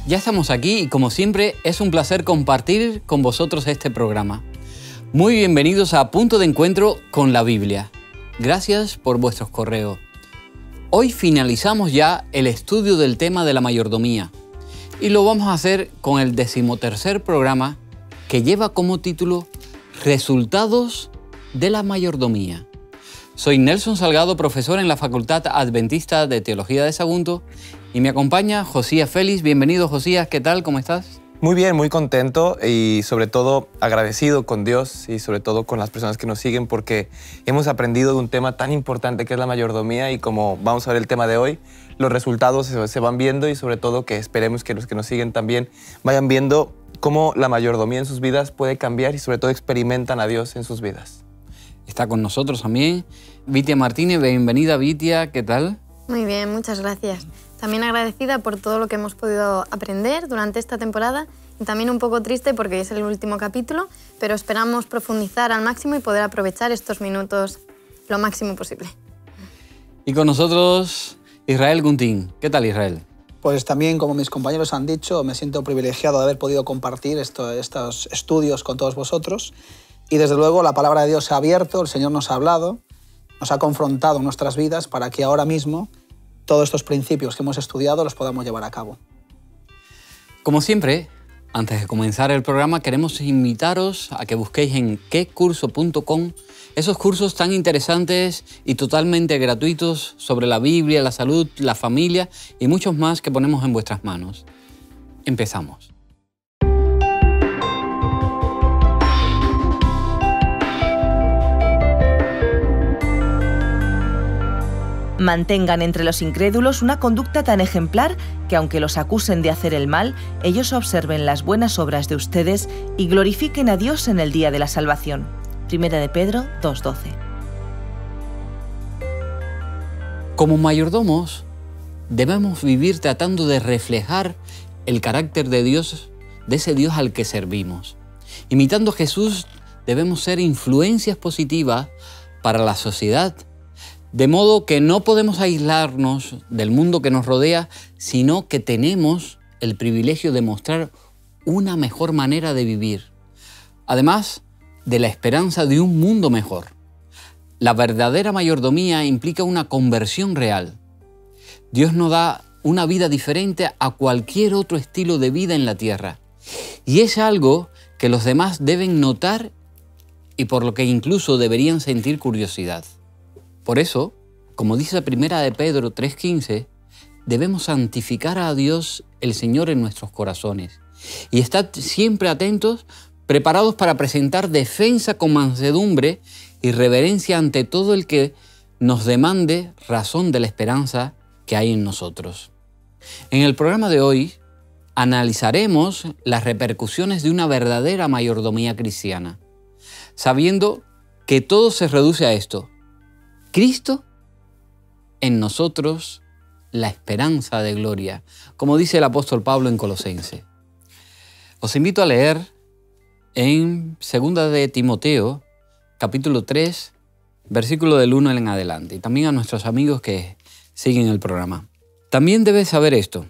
Ya estamos aquí y como siempre es un placer compartir con vosotros este programa. Muy bienvenidos a Punto de Encuentro con la Biblia. Gracias por vuestros correos. Hoy finalizamos ya el estudio del tema de la mayordomía y lo vamos a hacer con el 13º programa que lleva como título Resultados de la mayordomía. Soy Nelson Salgado, profesor en la Facultad Adventista de Teología de Sagunto, y me acompaña Josías Félix. Bienvenido, Josías. ¿Qué tal? ¿Cómo estás? Muy bien, muy contento y sobre todo agradecido con Dios y sobre todo con las personas que nos siguen porque hemos aprendido de un tema tan importante que es la mayordomía y como vamos a ver el tema de hoy, los resultados se van viendo y sobre todo que esperemos que los que nos siguen también vayan viendo cómo la mayordomía en sus vidas puede cambiar y sobre todo experimentan a Dios en sus vidas. Está con nosotros también Vitia Martínez. Bienvenida, Vitia. ¿Qué tal? Muy bien, muchas gracias. También agradecida por todo lo que hemos podido aprender durante esta temporada y también un poco triste porque es el último capítulo, pero esperamos profundizar al máximo y poder aprovechar estos minutos lo máximo posible. Y con nosotros Israel Guntín. ¿Qué tal, Israel? Pues también, como mis compañeros han dicho, me siento privilegiado de haber podido compartir estos estudios con todos vosotros. Y desde luego la palabra de Dios se ha abierto, el Señor nos ha hablado, nos ha confrontado en nuestras vidas para que ahora mismo todos estos principios que hemos estudiado los podamos llevar a cabo. Como siempre, antes de comenzar el programa, queremos invitaros a que busquéis en quecurso.com esos cursos tan interesantes y totalmente gratuitos sobre la Biblia, la salud, la familia y muchos más que ponemos en vuestras manos. Empezamos. Mantengan entre los incrédulos una conducta tan ejemplar que aunque los acusen de hacer el mal, ellos observen las buenas obras de ustedes y glorifiquen a Dios en el día de la salvación. Primera de Pedro 2:12. Como mayordomos, debemos vivir tratando de reflejar el carácter de Dios, de ese Dios al que servimos. Imitando a Jesús, debemos ser influencias positivas para la sociedad. De modo que no podemos aislarnos del mundo que nos rodea, sino que tenemos el privilegio de mostrar una mejor manera de vivir. Además de la esperanza de un mundo mejor. La verdadera mayordomía implica una conversión real. Dios nos da una vida diferente a cualquier otro estilo de vida en la tierra. Y es algo que los demás deben notar y por lo que incluso deberían sentir curiosidad. Por eso, como dice 1 de Pedro 3:15, debemos santificar a Dios el Señor en nuestros corazones y estar siempre atentos, preparados para presentar defensa con mansedumbre y reverencia ante todo el que nos demande razón de la esperanza que hay en nosotros. En el programa de hoy analizaremos las repercusiones de una verdadera mayordomía cristiana, sabiendo que todo se reduce a esto: Cristo en nosotros, la esperanza de gloria, como dice el apóstol Pablo en Colosenses. Os invito a leer en 2 de Timoteo, capítulo 3, versículo del 1 en adelante, y también a nuestros amigos que siguen el programa. También debes saber esto,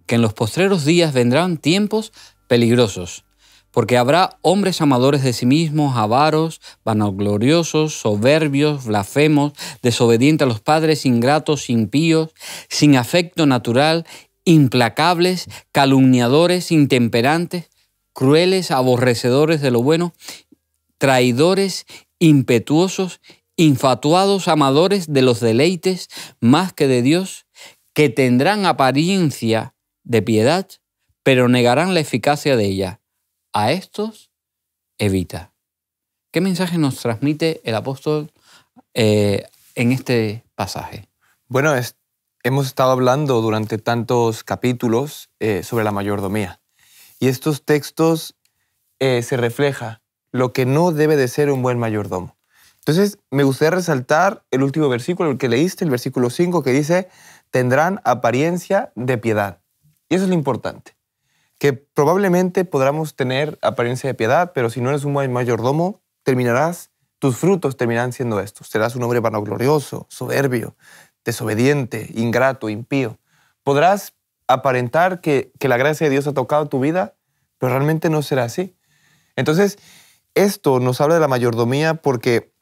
que en los postreros días vendrán tiempos peligrosos, porque habrá hombres amadores de sí mismos, avaros, vanagloriosos, soberbios, blasfemos, desobedientes a los padres, ingratos, impíos, sin afecto natural, implacables, calumniadores, intemperantes, crueles, aborrecedores de lo bueno, traidores, impetuosos, infatuados, amadores de los deleites más que de Dios, que tendrán apariencia de piedad, pero negarán la eficacia de ella. A estos evita. ¿Qué mensaje nos transmite el apóstol en este pasaje? Bueno, hemos estado hablando durante tantos capítulos sobre la mayordomía. Y estos textos se refleja lo que no debe de ser un buen mayordomo. Entonces, me gustaría resaltar el último versículo, el que leíste, el versículo 5, que dice, tendrán apariencia de piedad. Y eso es lo importante. Que probablemente podamos tener apariencia de piedad, pero si no eres un buen mayordomo, tus frutos terminarán siendo estos. Serás un hombre vanaglorioso, soberbio, desobediente, ingrato, impío. Podrás aparentar que la gracia de Dios ha tocado tu vida, pero realmente no será así. Entonces, esto nos habla de la mayordomía porque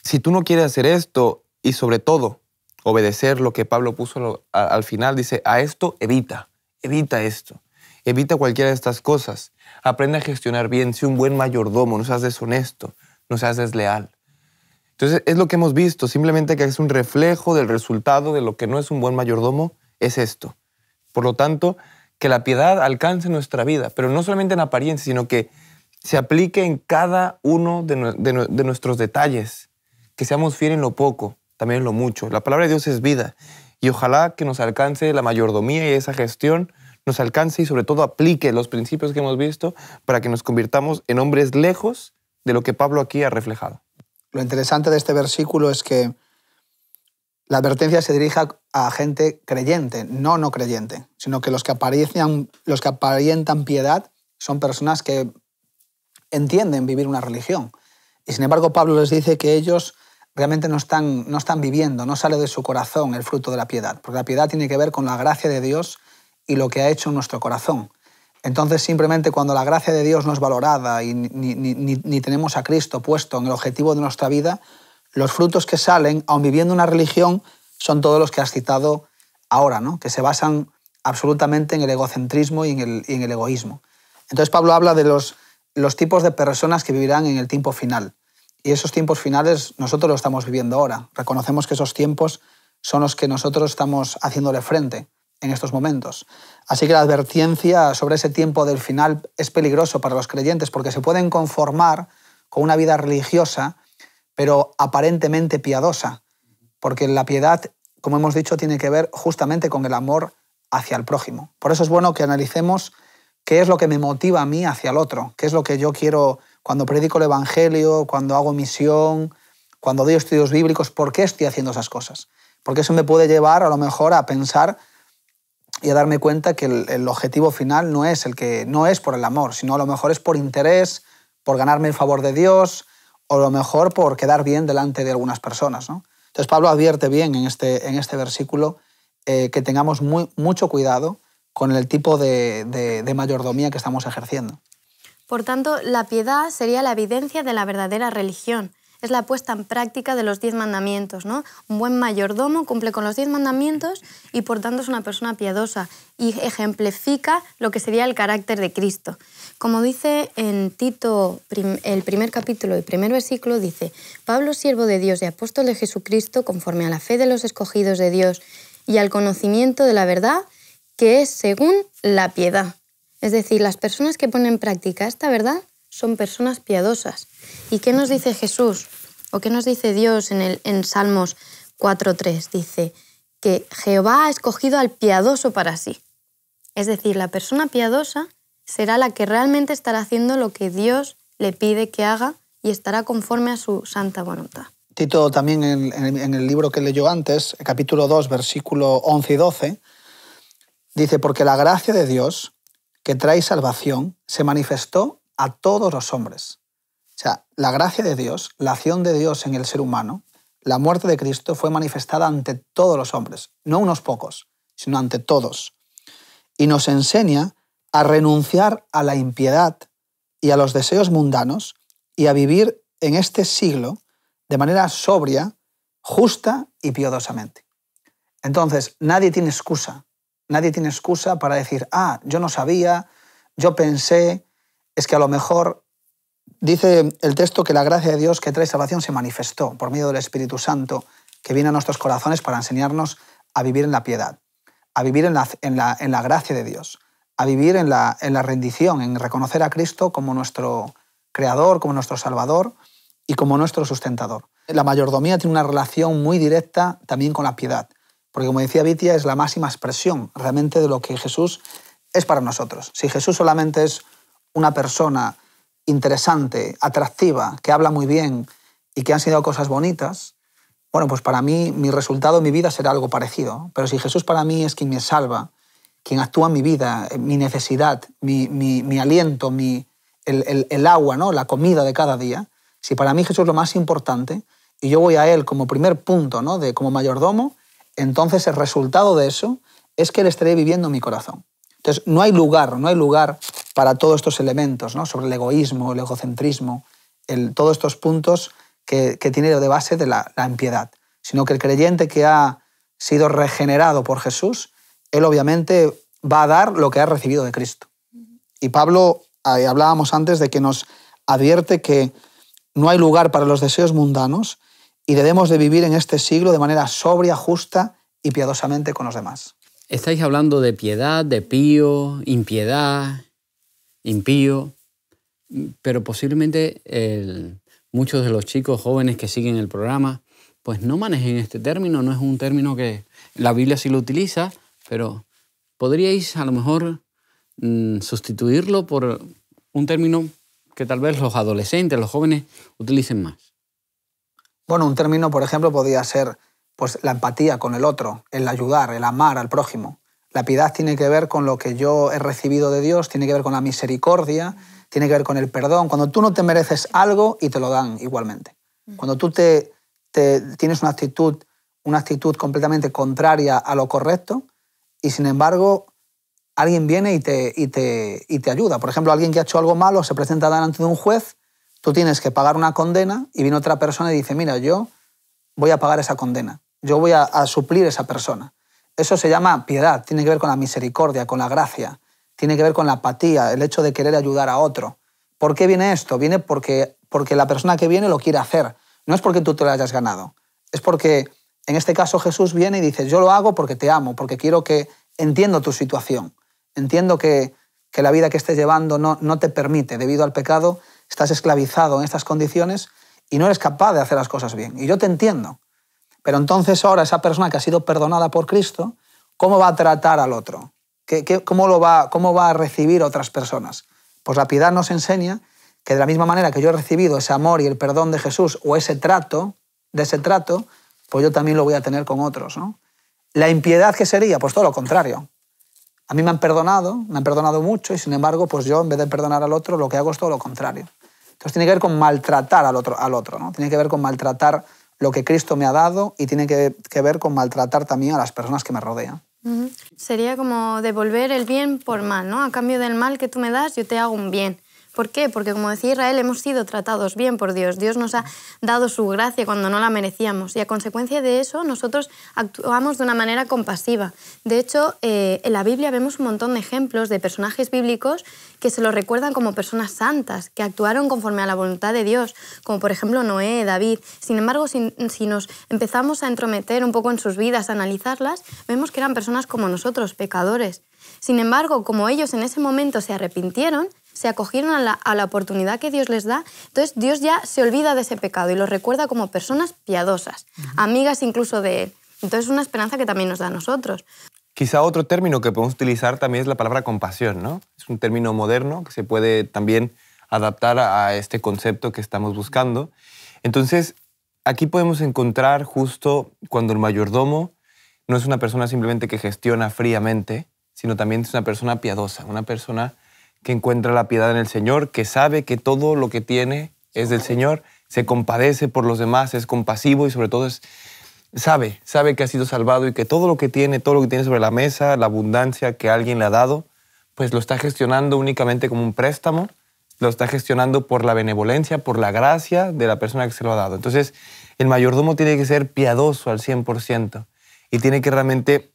si tú no quieres hacer esto y sobre todo obedecer lo que Pablo puso al final, dice, a esto evita esto, evita cualquiera de estas cosas, aprende a gestionar bien, sé un buen mayordomo, no seas deshonesto, no seas desleal. Entonces, es lo que hemos visto, simplemente que es un reflejo del resultado de lo que no es un buen mayordomo, es esto. Por lo tanto, que la piedad alcance nuestra vida, pero no solamente en apariencia, sino que se aplique en cada uno de nuestros detalles, que seamos fieles en lo poco, también en lo mucho. La palabra de Dios es vida y ojalá que nos alcance la mayordomía y esa gestión, nos alcance y sobre todo aplique los principios que hemos visto para que nos convirtamos en hombres lejos de lo que Pablo aquí ha reflejado. Lo interesante de este versículo es que la advertencia se dirige a gente creyente, no creyente, sino que los que aparentan piedad son personas que entienden vivir una religión. Y sin embargo, Pablo les dice que ellos realmente no están viviendo, no sale de su corazón el fruto de la piedad, porque la piedad tiene que ver con la gracia de Dios y lo que ha hecho en nuestro corazón. Entonces, simplemente cuando la gracia de Dios no es valorada y ni tenemos a Cristo puesto en el objetivo de nuestra vida, los frutos que salen, aun viviendo una religión, son todos los que has citado ahora, ¿no? Que se basan absolutamente en el egocentrismo y en el egoísmo. Entonces, Pablo habla de los tipos de personas que vivirán en el tiempo final. Y esos tiempos finales nosotros los estamos viviendo ahora. Reconocemos que esos tiempos son los que nosotros estamos haciéndole frente en estos momentos. Así que la advertencia sobre ese tiempo del final es peligroso para los creyentes porque se pueden conformar con una vida religiosa, pero aparentemente piadosa, porque la piedad, como hemos dicho, tiene que ver justamente con el amor hacia el prójimo. Por eso es bueno que analicemos qué es lo que me motiva a mí hacia el otro, qué es lo que yo quiero cuando predico el Evangelio, cuando hago misión, cuando doy estudios bíblicos, ¿por qué estoy haciendo esas cosas? Porque eso me puede llevar a lo mejor a pensar y a darme cuenta que el objetivo final no es por el amor, sino a lo mejor es por interés, por ganarme el favor de Dios, o a lo mejor por quedar bien delante de algunas personas, ¿no? Entonces Pablo advierte bien en este versículo que tengamos mucho cuidado con el tipo de mayordomía que estamos ejerciendo. Por tanto, la piedad sería la evidencia de la verdadera religión. Es la puesta en práctica de los 10 mandamientos, ¿no? Un buen mayordomo cumple con los 10 mandamientos y por tanto es una persona piadosa y ejemplifica lo que sería el carácter de Cristo. Como dice en Tito, el primer capítulo y primer versículo, dice: Pablo, siervo de Dios y apóstol de Jesucristo, conforme a la fe de los escogidos de Dios y al conocimiento de la verdad, que es según la piedad. Es decir, las personas que ponen en práctica esta verdad son personas piadosas. ¿Y qué nos dice Jesús? ¿O qué nos dice Dios en Salmos 4:3? Dice que Jehová ha escogido al piadoso para sí. Es decir, la persona piadosa será la que realmente estará haciendo lo que Dios le pide que haga y estará conforme a su santa voluntad. Tito también en el libro que leyó antes, capítulo 2, versículo 11 y 12, dice: porque la gracia de Dios que trae salvación se manifestó a todos los hombres. O sea, la gracia de Dios, la acción de Dios en el ser humano, la muerte de Cristo fue manifestada ante todos los hombres, no unos pocos, sino ante todos. Y nos enseña a renunciar a la impiedad y a los deseos mundanos y a vivir en este siglo de manera sobria, justa y piadosamente. Entonces, nadie tiene excusa para decir: yo no sabía, yo pensé. Es que a lo mejor dice el texto que la gracia de Dios que trae salvación se manifestó por medio del Espíritu Santo que viene a nuestros corazones para enseñarnos a vivir en la piedad, a vivir en la gracia de Dios, a vivir en la rendición, en reconocer a Cristo como nuestro Creador, como nuestro Salvador y como nuestro sustentador. La mayordomía tiene una relación muy directa también con la piedad, porque como decía Vitia, es la máxima expresión realmente de lo que Jesús es para nosotros. Si Jesús solamente es una persona interesante, atractiva, que habla muy bien y que ha enseñado cosas bonitas, bueno, pues para mí, mi resultado en mi vida será algo parecido. Pero si Jesús para mí es quien me salva, quien actúa en mi vida, mi necesidad, mi aliento, el agua, ¿no? La comida de cada día, si para mí Jesús es lo más importante y yo voy a Él como primer punto, ¿no? Como mayordomo, entonces el resultado de eso es que Él estaría viviendo en mi corazón. Entonces, no hay lugar para todos estos elementos, ¿no? Sobre el egoísmo, el egocentrismo, todos estos puntos que tiene de base de la impiedad, sino que el creyente que ha sido regenerado por Jesús, él obviamente va a dar lo que ha recibido de Cristo. Y Pablo, hablábamos antes de que nos advierte que no hay lugar para los deseos mundanos y debemos de vivir en este siglo de manera sobria, justa y piadosamente con los demás. Estáis hablando de piedad, de pío, impiedad, impío, pero posiblemente muchos de los chicos jóvenes que siguen el programa pues no manejen este término, no es un término que la Biblia sí lo utiliza, pero podríais a lo mejor sustituirlo por un término que tal vez los adolescentes, los jóvenes utilicen más. Bueno, un término, por ejemplo, podría ser pues, la empatía con el otro, el ayudar, el amar al prójimo. La piedad tiene que ver con lo que yo he recibido de Dios, tiene que ver con la misericordia, tiene que ver con el perdón. Cuando tú no te mereces algo y te lo dan igualmente. Cuando tú tienes una actitud completamente contraria a lo correcto y, sin embargo, alguien viene y te ayuda. Por ejemplo, alguien que ha hecho algo malo se presenta delante de un juez, tú tienes que pagar una condena y viene otra persona y dice, mira, yo voy a pagar esa condena, yo voy a suplir a esa persona. Eso se llama piedad, tiene que ver con la misericordia, con la gracia, tiene que ver con la apatía, el hecho de querer ayudar a otro. ¿Por qué viene esto? Viene porque la persona que viene lo quiere hacer. No es porque tú te lo hayas ganado, es porque, en este caso, Jesús viene y dice, yo lo hago porque te amo, porque entiendo tu situación, entiendo que la vida que estés llevando no te permite, debido al pecado, estás esclavizado en estas condiciones y no eres capaz de hacer las cosas bien. Y yo te entiendo. Pero entonces ahora esa persona que ha sido perdonada por Cristo, ¿cómo va a tratar al otro? ¿Cómo va a recibir a otras personas? Pues la piedad nos enseña que de la misma manera que yo he recibido ese amor y el perdón de Jesús o ese trato, pues yo también lo voy a tener con otros, ¿no? La impiedad, ¿qué sería? Pues todo lo contrario. A mí me han perdonado mucho y, sin embargo, pues yo, en vez de perdonar al otro, lo que hago es todo lo contrario. Entonces tiene que ver con maltratar al otro, ¿no? Tiene que ver con maltratar lo que Cristo me ha dado y tiene que ver con maltratar también a las personas que me rodean. Sería como devolver el bien por mal, ¿no? A cambio del mal que tú me das, yo te hago un bien. ¿Por qué? Porque, como decía Israel, hemos sido tratados bien por Dios. Dios nos ha dado su gracia cuando no la merecíamos y, a consecuencia de eso, nosotros actuamos de una manera compasiva. De hecho, en la Biblia vemos un montón de ejemplos de personajes bíblicos que se los recuerdan como personas santas, que actuaron conforme a la voluntad de Dios, como por ejemplo Noé, David. Sin embargo, si nos empezamos a entrometer un poco en sus vidas, a analizarlas, vemos que eran personas como nosotros, pecadores. Sin embargo, como ellos en ese momento se arrepintieron, se acogieron a la oportunidad que Dios les da, entonces Dios ya se olvida de ese pecado y los recuerda como personas piadosas, amigas incluso de Él. Entonces es una esperanza que también nos da a nosotros. Quizá otro término que podemos utilizar también es la palabra compasión, ¿no? Es un término moderno que se puede también adaptar a este concepto que estamos buscando. Entonces, aquí podemos encontrar justo cuando el mayordomo no es una persona simplemente que gestiona fríamente, sino también es una persona piadosa, una persona que encuentra la piedad en el Señor, que sabe que todo lo que tiene es del Señor, se compadece por los demás, es compasivo y sobre todo sabe que ha sido salvado y que todo lo que tiene sobre la mesa, la abundancia que alguien le ha dado, pues lo está gestionando únicamente como un préstamo, lo está gestionando por la benevolencia, por la gracia de la persona que se lo ha dado. Entonces, el mayordomo tiene que ser piadoso al 100% y tiene que realmente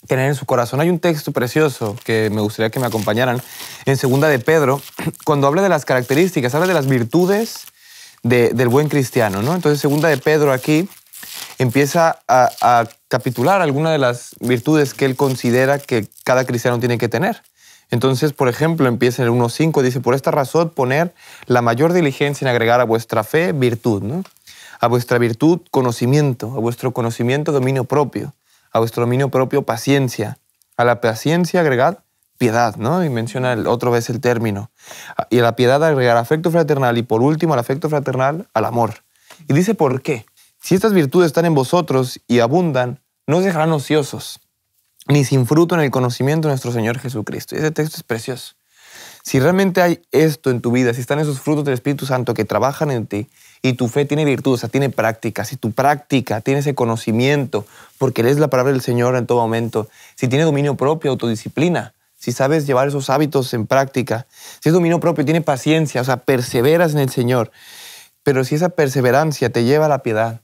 tener en su corazón. Hay un texto precioso que me gustaría que me acompañaran en 2 de Pedro, cuando habla de las características, habla de las virtudes del buen cristiano, ¿no? Entonces, 2 de Pedro aquí empieza a capitular algunas de las virtudes que él considera que cada cristiano tiene que tener. Entonces, por ejemplo, empieza en el 1:5, dice, por esta razón poner la mayor diligencia en agregar a vuestra fe virtud, ¿no? A vuestra virtud conocimiento, a vuestro conocimiento dominio propio, a vuestro dominio propio paciencia, a la paciencia agregad piedad, ¿no? Y menciona otra vez el término. Y a la piedad agregar afecto fraternal y por último al afecto fraternal al amor. Y dice ¿por qué? Si estas virtudes están en vosotros y abundan, no os dejarán ociosos, ni sin fruto en el conocimiento de nuestro Señor Jesucristo. Y ese texto es precioso. Si realmente hay esto en tu vida, si están esos frutos del Espíritu Santo que trabajan en ti y tu fe tiene virtud, o sea, tiene práctica, si tu práctica tiene ese conocimiento, porque lees la palabra del Señor en todo momento, si tiene dominio propio, autodisciplina, si sabes llevar esos hábitos en práctica, si es dominio propio, tiene paciencia, o sea, perseveras en el Señor, pero si esa perseverancia te lleva a la piedad,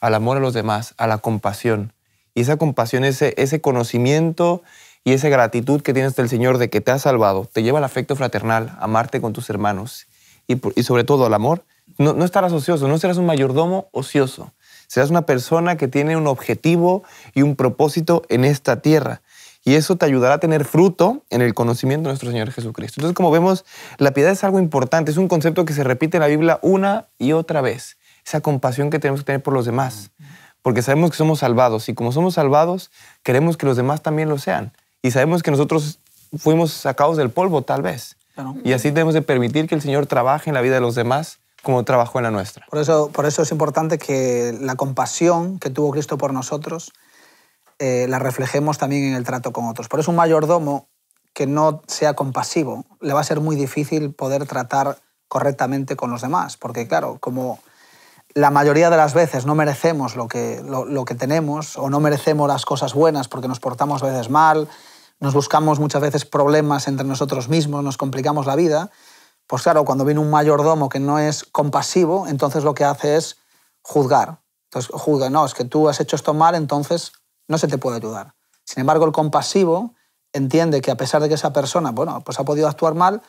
al amor a los demás, a la compasión, y esa compasión, ese conocimiento y esa gratitud que tienes del Señor de que te ha salvado, te lleva al afecto fraternal, a amarte con tus hermanos y sobre todo al amor, no estarás ocioso, no serás un mayordomo ocioso. Serás una persona que tiene un objetivo y un propósito en esta tierra. Y eso te ayudará a tener fruto en el conocimiento de nuestro Señor Jesucristo. Entonces, como vemos, la piedad es algo importante, es un concepto que se repite en la Biblia una y otra vez. Esa compasión que tenemos que tener por los demás. Porque sabemos que somos salvados y como somos salvados, queremos que los demás también lo sean. Y sabemos que nosotros fuimos sacados del polvo, tal vez. Claro. Y así debemos de permitir que el Señor trabaje en la vida de los demás como trabajó en la nuestra. Por eso es importante que la compasión que tuvo Cristo por nosotros la reflejemos también en el trato con otros. Por eso un mayordomo que no sea compasivo le va a ser muy difícil poder tratar correctamente con los demás. Porque claro, como la mayoría de las veces no merecemos lo que tenemos o no merecemos las cosas buenas porque nos portamos a veces mal, nos buscamos muchas veces problemas entre nosotros mismos, nos complicamos la vida, pues claro, cuando viene un mayordomo que no es compasivo, entonces lo que hace es juzgar. Entonces juzga, no, es que tú has hecho esto mal, entonces no se te puede ayudar. Sin embargo, el compasivo entiende que a pesar de que esa persona, bueno, pues ha podido actuar mal,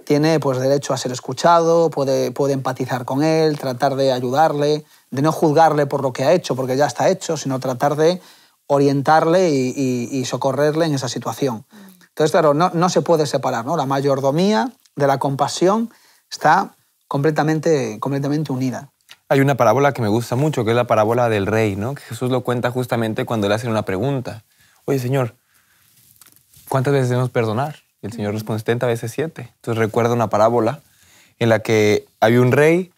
tiene pues derecho a ser escuchado, puede empatizar con él, tratar de ayudarle, de no juzgarle por lo que ha hecho, porque ya está hecho, sino tratar de orientarle y socorrerle en esa situación. Entonces, claro, no se puede separar, ¿no? La mayordomía de la compasión está completamente unida. Hay una parábola que me gusta mucho, que es la parábola del rey, ¿no? Que Jesús lo cuenta justamente cuando le hacen una pregunta. Oye, Señor, ¿cuántas veces debemos perdonar? Y el Señor responde 70 veces 7. Entonces recuerda una parábola en la que había un rey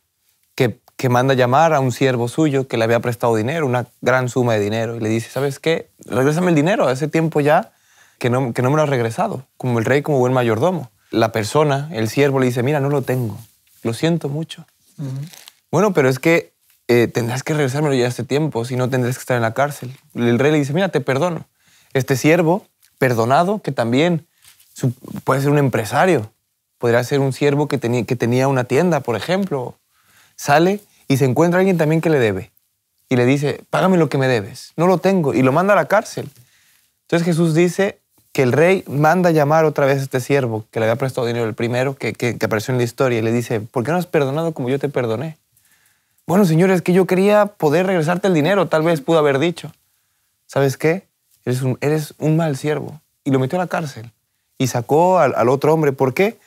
que manda llamar a un siervo suyo que le había prestado dinero, una gran suma de dinero, y le dice, ¿sabes qué? Regrésame el dinero, hace tiempo ya que no me lo has regresado, como el rey, como buen mayordomo. La persona, el siervo, le dice, mira, no lo tengo, lo siento mucho. Bueno, pero es que tendrás que regresármelo ya hace tiempo, si no tendrás que estar en la cárcel. El rey le dice, mira, te perdono. Este siervo, perdonado, que también puede ser un empresario, podría ser un siervo que tenía una tienda, por ejemplo, sale y se encuentra alguien también que le debe y le dice, págame lo que me debes. No lo tengo, y lo manda a la cárcel. Entonces Jesús dice que el rey manda llamar otra vez a este siervo que le había prestado dinero, el primero que apareció en la historia, y le dice, ¿por qué no has perdonado como yo te perdoné? Bueno, Señor, es que yo quería poder regresarte el dinero, tal vez pudo haber dicho. ¿Sabes qué? Eres un mal siervo. Y lo metió a la cárcel y sacó al otro hombre. ¿Por qué?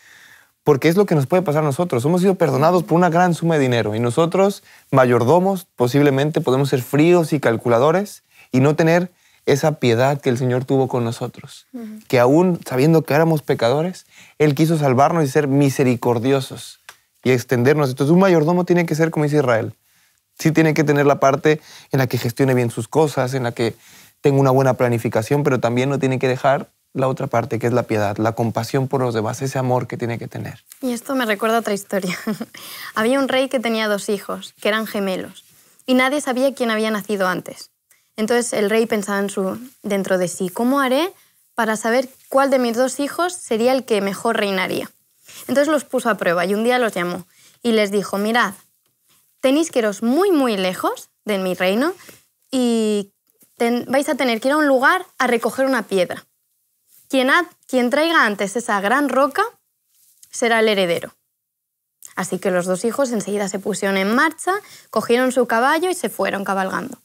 Porque es lo que nos puede pasar a nosotros. Hemos sido perdonados por una gran suma de dinero y nosotros, mayordomos, posiblemente podemos ser fríos y calculadores y no tener esa piedad que el Señor tuvo con nosotros. Que aún sabiendo que éramos pecadores, Él quiso salvarnos y ser misericordiosos y extendernos. Entonces un mayordomo tiene que ser como dice Israel. Sí tiene que tener la parte en la que gestione bien sus cosas, en la que tenga una buena planificación, pero también no tiene que dejar la otra parte, que es la piedad, la compasión por los demás, ese amor que tiene que tener. Y esto me recuerda a otra historia. Había un rey que tenía 2 hijos, que eran gemelos, y nadie sabía quién había nacido antes. Entonces el rey pensaba dentro de sí, ¿cómo haré para saber cuál de mis 2 hijos sería el que mejor reinaría? Entonces los puso a prueba y un día los llamó y les dijo, mirad, tenéis que iros muy, muy lejos de mi reino y vais a tener que ir a un lugar a recoger una piedra. Quien traiga antes esa gran roca será el heredero. Así que los 2 hijos enseguida se pusieron en marcha, cogieron su caballo y se fueron cabalgando.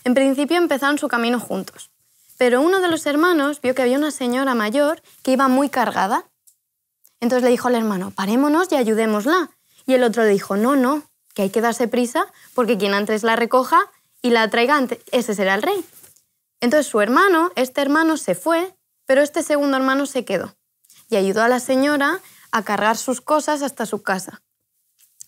En principio empezaron su camino juntos, pero uno de los hermanos vio que había una señora mayor que iba muy cargada. Entonces le dijo al hermano, parémonos y ayudémosla. Y el otro le dijo, no, que hay que darse prisa porque quien antes la recoja y la traiga antes, ese será el rey. Entonces este hermano se fue, pero este segundo hermano se quedó y ayudó a la señora a cargar sus cosas hasta su casa.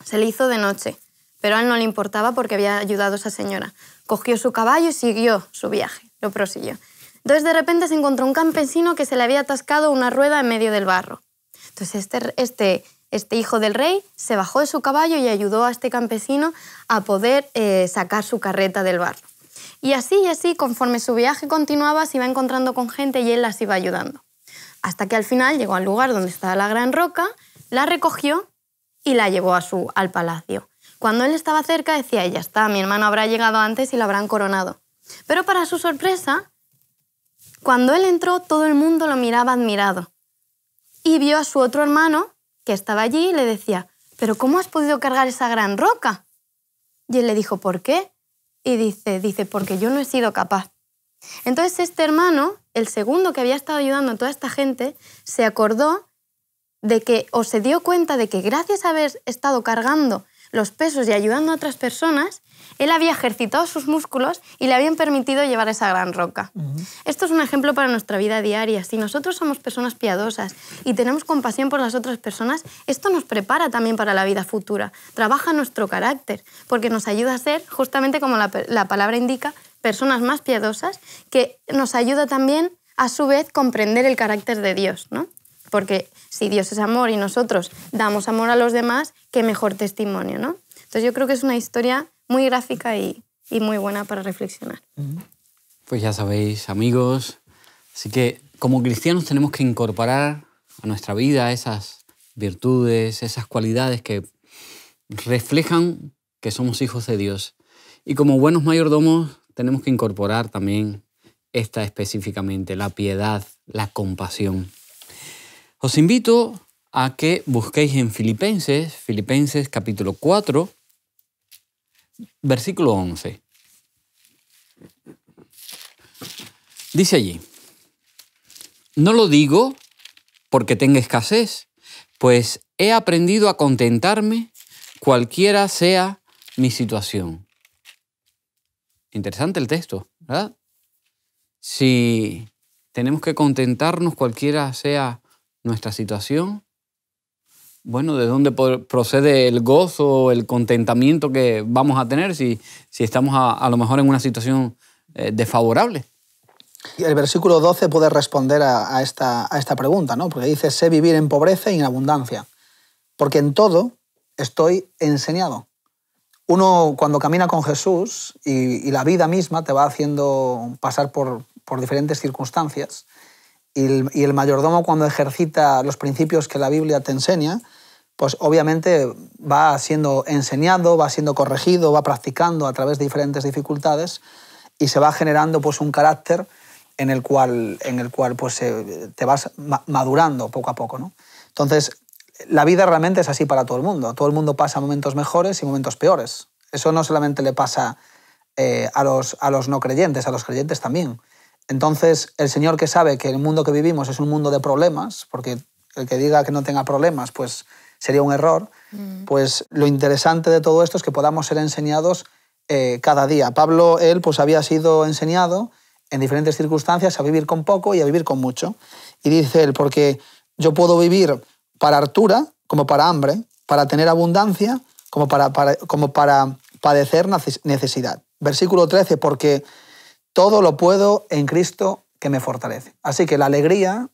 Se le hizo de noche, pero a él no le importaba porque había ayudado a esa señora. Cogió su caballo y siguió su viaje, lo prosiguió. Entonces de repente se encontró un campesino que se le había atascado una rueda en medio del barro. Entonces este hijo del rey se bajó de su caballo y ayudó a este campesino a poder sacar su carreta del barro. Y así, conforme su viaje continuaba, se iba encontrando con gente y él las iba ayudando. Hasta que al final llegó al lugar donde estaba la gran roca, la recogió y la llevó al palacio. Cuando él estaba cerca decía, ya está, mi hermano habrá llegado antes y lo habrán coronado. Pero para su sorpresa, cuando él entró, todo el mundo lo miraba admirado. Y vio a su otro hermano, que estaba allí, y le decía, ¿pero cómo has podido cargar esa gran roca? Y él le dijo, ¿por qué? Y dice, porque yo no he sido capaz. Entonces este hermano, el segundo que había estado ayudando a toda esta gente, se acordó de que, o se dio cuenta de que gracias a haber estado cargando los pesos y ayudando a otras personas, él había ejercitado sus músculos y le habían permitido llevar esa gran roca. Esto es un ejemplo para nuestra vida diaria. Si nosotros somos personas piadosas y tenemos compasión por las otras personas, esto nos prepara también para la vida futura. Trabaja nuestro carácter, porque nos ayuda a ser, justamente como la palabra indica, personas más piadosas, que nos ayuda también, a su vez, comprender el carácter de Dios, ¿no? Porque si Dios es amor y nosotros damos amor a los demás, qué mejor testimonio, ¿no? Entonces yo creo que es una historia muy gráfica y muy buena para reflexionar. Pues ya sabéis, amigos, así que como cristianos tenemos que incorporar a nuestra vida esas virtudes, esas cualidades que reflejan que somos hijos de Dios. Y como buenos mayordomos tenemos que incorporar también esta específicamente, la piedad, la compasión. Os invito a que busquéis en Filipenses capítulo 4, versículo 11. Dice allí, no lo digo porque tenga escasez, pues he aprendido a contentarme cualquiera sea mi situación. Interesante el texto, ¿verdad? Si tenemos que contentarnos cualquiera sea nuestra situación, bueno, ¿de dónde procede el gozo, el contentamiento que vamos a tener si estamos a lo mejor en una situación desfavorable? Y el versículo 12 puede responder a esta pregunta, ¿no? Porque dice, sé vivir en pobreza y en abundancia, porque en todo estoy enseñado. Uno, cuando camina con Jesús y la vida misma te va haciendo pasar por diferentes circunstancias, y el mayordomo, cuando ejercita los principios que la Biblia te enseña, pues obviamente va siendo enseñado, va siendo corregido, va practicando a través de diferentes dificultades y se va generando pues un carácter en el cual pues, te vas madurando poco a poco, ¿no? Entonces, la vida realmente es así para todo el mundo. Todo el mundo pasa momentos mejores y momentos peores. Eso no solamente le pasa a los no creyentes, a los creyentes también. Entonces, el Señor, que sabe que el mundo que vivimos es un mundo de problemas, porque el que diga que no tenga problemas pues sería un error, pues lo interesante de todo esto es que podamos ser enseñados cada día. Pablo, él, pues había sido enseñado en diferentes circunstancias a vivir con poco y a vivir con mucho. Y dice él, porque yo puedo vivir para hartura como para hambre, para tener abundancia como para padecer necesidad. Versículo 13, porque todo lo puedo en Cristo que me fortalece. Así que la alegría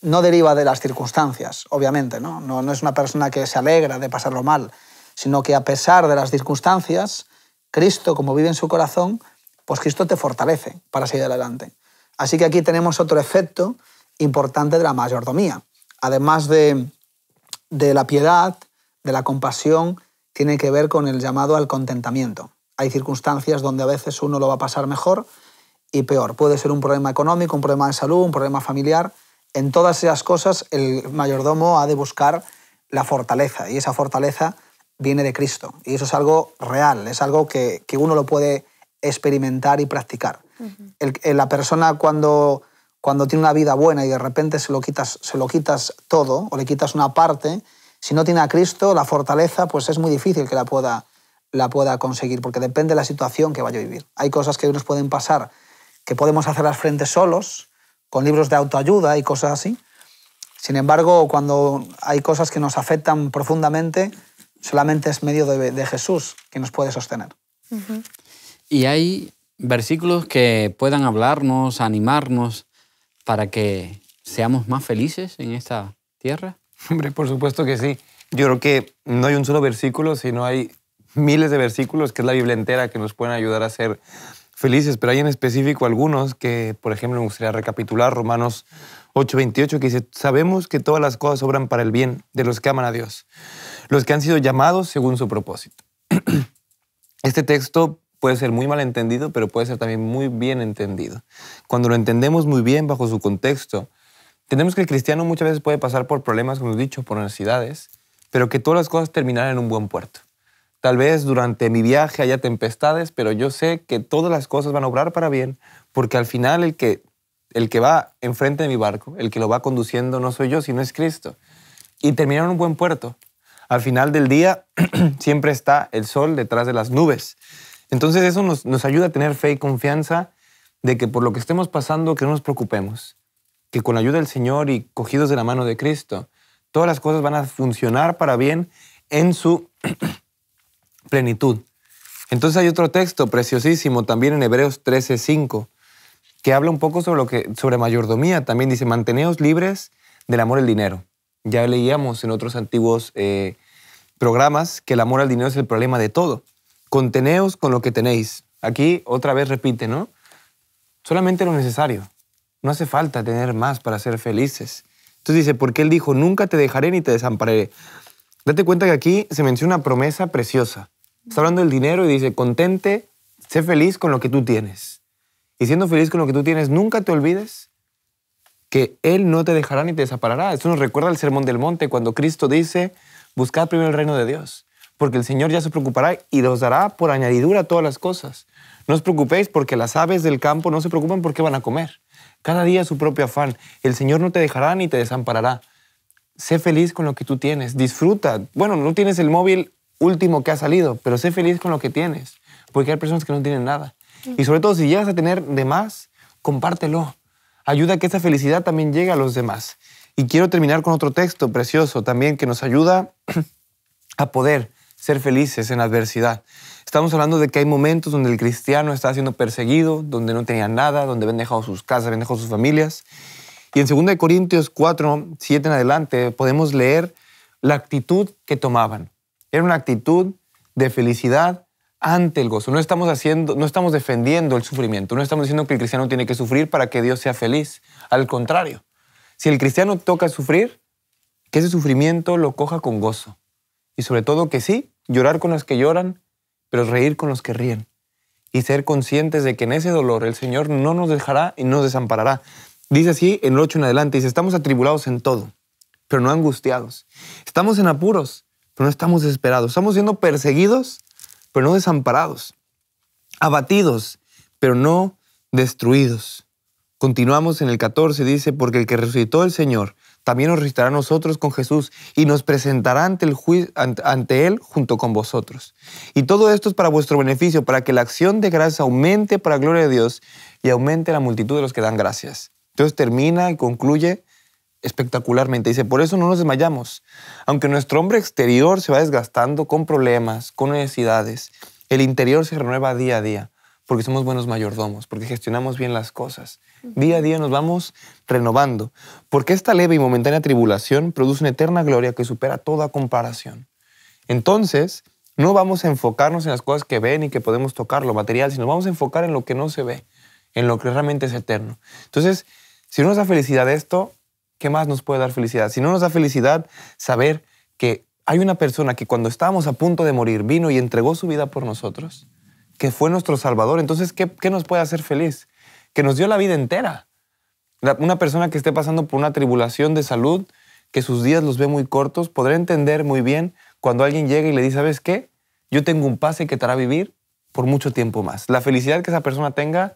no deriva de las circunstancias, obviamente, ¿no? No es una persona que se alegra de pasarlo mal, sino que a pesar de las circunstancias, Cristo, como vive en su corazón, pues Cristo te fortalece para seguir adelante. Así que aquí tenemos otro efecto importante de la mayordomía. Además de la piedad, de la compasión, tiene que ver con el llamado al contentamiento. Hay circunstancias donde a veces uno lo va a pasar mejor y peor. Puede ser un problema económico, un problema de salud, un problema familiar. En todas esas cosas el mayordomo ha de buscar la fortaleza, y esa fortaleza viene de Cristo. Y eso es algo real, es algo que uno lo puede experimentar y practicar. La persona cuando tiene una vida buena y de repente se lo quitas todo o le quitas una parte, si no tiene a Cristo, la fortaleza pues es muy difícil que la pueda conseguir, porque depende de la situación que vaya a vivir. Hay cosas que nos pueden pasar que podemos hacerlas frente solos, con libros de autoayuda y cosas así. Sin embargo, cuando hay cosas que nos afectan profundamente, solamente es medio de Jesús que nos puede sostener. Y hay versículos que puedan hablarnos, animarnos, para que seamos más felices en esta tierra. Hombre, por supuesto que sí. Yo creo que no hay un solo versículo, sino hay miles de versículos, que es la Biblia entera, que nos pueden ayudar a ser felices. Pero hay en específico algunos que, por ejemplo, me gustaría recapitular. Romanos 8:28, que dice: sabemos que todas las cosas obran para el bien de los que aman a Dios, los que han sido llamados según su propósito. Este texto puede ser muy mal entendido, pero puede ser también muy bien entendido. Cuando lo entendemos muy bien bajo su contexto, entendemos que el cristiano muchas veces puede pasar por problemas, como hemos dicho, por necesidades, pero que todas las cosas terminarán en un buen puerto. Tal vez durante mi viaje haya tempestades, pero yo sé que todas las cosas van a obrar para bien, porque al final el que va enfrente de mi barco, el que lo va conduciendo, no soy yo, sino es Cristo. Y terminar en un buen puerto. Al final del día siempre está el sol detrás de las nubes. Entonces eso nos ayuda a tener fe y confianza de que por lo que estemos pasando, que no nos preocupemos. Que con la ayuda del Señor y cogidos de la mano de Cristo, todas las cosas van a funcionar para bien en su plenitud. Entonces hay otro texto preciosísimo también en Hebreos 13:5, que habla un poco sobre mayordomía. También dice: manteneos libres del amor al dinero. Ya leíamos en otros antiguos programas que el amor al dinero es el problema de todo. Conteneos con lo que tenéis. Aquí otra vez repite, ¿no? Solamente lo necesario. No hace falta tener más para ser felices. Entonces dice, porque Él dijo: nunca te dejaré ni te desampararé. Date cuenta que aquí se menciona una promesa preciosa. Está hablando del dinero y dice: contente, sé feliz con lo que tú tienes. Y siendo feliz con lo que tú tienes, nunca te olvides que Él no te dejará ni te desamparará. Esto nos recuerda al Sermón del Monte, cuando Cristo dice: buscad primero el reino de Dios, porque el Señor ya se preocupará y os dará por añadidura todas las cosas. No os preocupéis, porque las aves del campo no se preocupan por qué van a comer. Cada día su propio afán. El Señor no te dejará ni te desamparará. Sé feliz con lo que tú tienes. Disfruta. Bueno, no tienes el móvil último que ha salido, pero sé feliz con lo que tienes, porque hay personas que no tienen nada. Y sobre todo, si llegas a tener de más, compártelo. Ayuda a que esa felicidad también llegue a los demás. Y quiero terminar con otro texto precioso también que nos ayuda a poder ser felices en la adversidad. Estamos hablando de que hay momentos donde el cristiano está siendo perseguido, donde no tenía nada, donde habían dejado sus casas, habían dejado sus familias. Y en 2 Corintios 4:7 en adelante podemos leer la actitud que tomaban. Era una actitud de felicidad ante el gozo. No estamos defendiendo el sufrimiento. No estamos diciendo que el cristiano tiene que sufrir para que Dios sea feliz. Al contrario, si el cristiano toca sufrir, que ese sufrimiento lo coja con gozo. Y sobre todo que sí, llorar con los que lloran, pero reír con los que ríen. Y ser conscientes de que en ese dolor el Señor no nos dejará y no nos desamparará. Dice así en el 8 en adelante, dice: estamos atribulados en todo, pero no angustiados. Estamos en apuros, pero no estamos desesperados. Estamos siendo perseguidos, pero no desamparados. Abatidos, pero no destruidos. Continuamos en el 14, dice: porque el que resucitó el Señor también nos resucitará a nosotros con Jesús y nos presentará ante Él junto con vosotros. Y todo esto es para vuestro beneficio, para que la acción de gracias aumente para la gloria de Dios y aumente la multitud de los que dan gracias. Entonces termina y concluye espectacularmente. Dice: por eso no nos desmayamos. Aunque nuestro hombre exterior se va desgastando con problemas, con necesidades, el interior se renueva día a día, porque somos buenos mayordomos, porque gestionamos bien las cosas. Día a día nos vamos renovando, porque esta leve y momentánea tribulación produce una eterna gloria que supera toda comparación. Entonces, no vamos a enfocarnos en las cosas que ven y que podemos tocar, lo material, sino vamos a enfocar en lo que no se ve, en lo que realmente es eterno. Entonces, si no nos da felicidad esto, ¿qué más nos puede dar felicidad? Si no nos da felicidad saber que hay una persona que cuando estábamos a punto de morir vino y entregó su vida por nosotros, que fue nuestro Salvador, entonces, ¿qué nos puede hacer feliz? Que nos dio la vida entera. Una persona que esté pasando por una tribulación de salud, que sus días los ve muy cortos, podrá entender muy bien cuando alguien llega y le dice: ¿sabes qué? Yo tengo un pase que te hará vivir por mucho tiempo más. La felicidad que esa persona tenga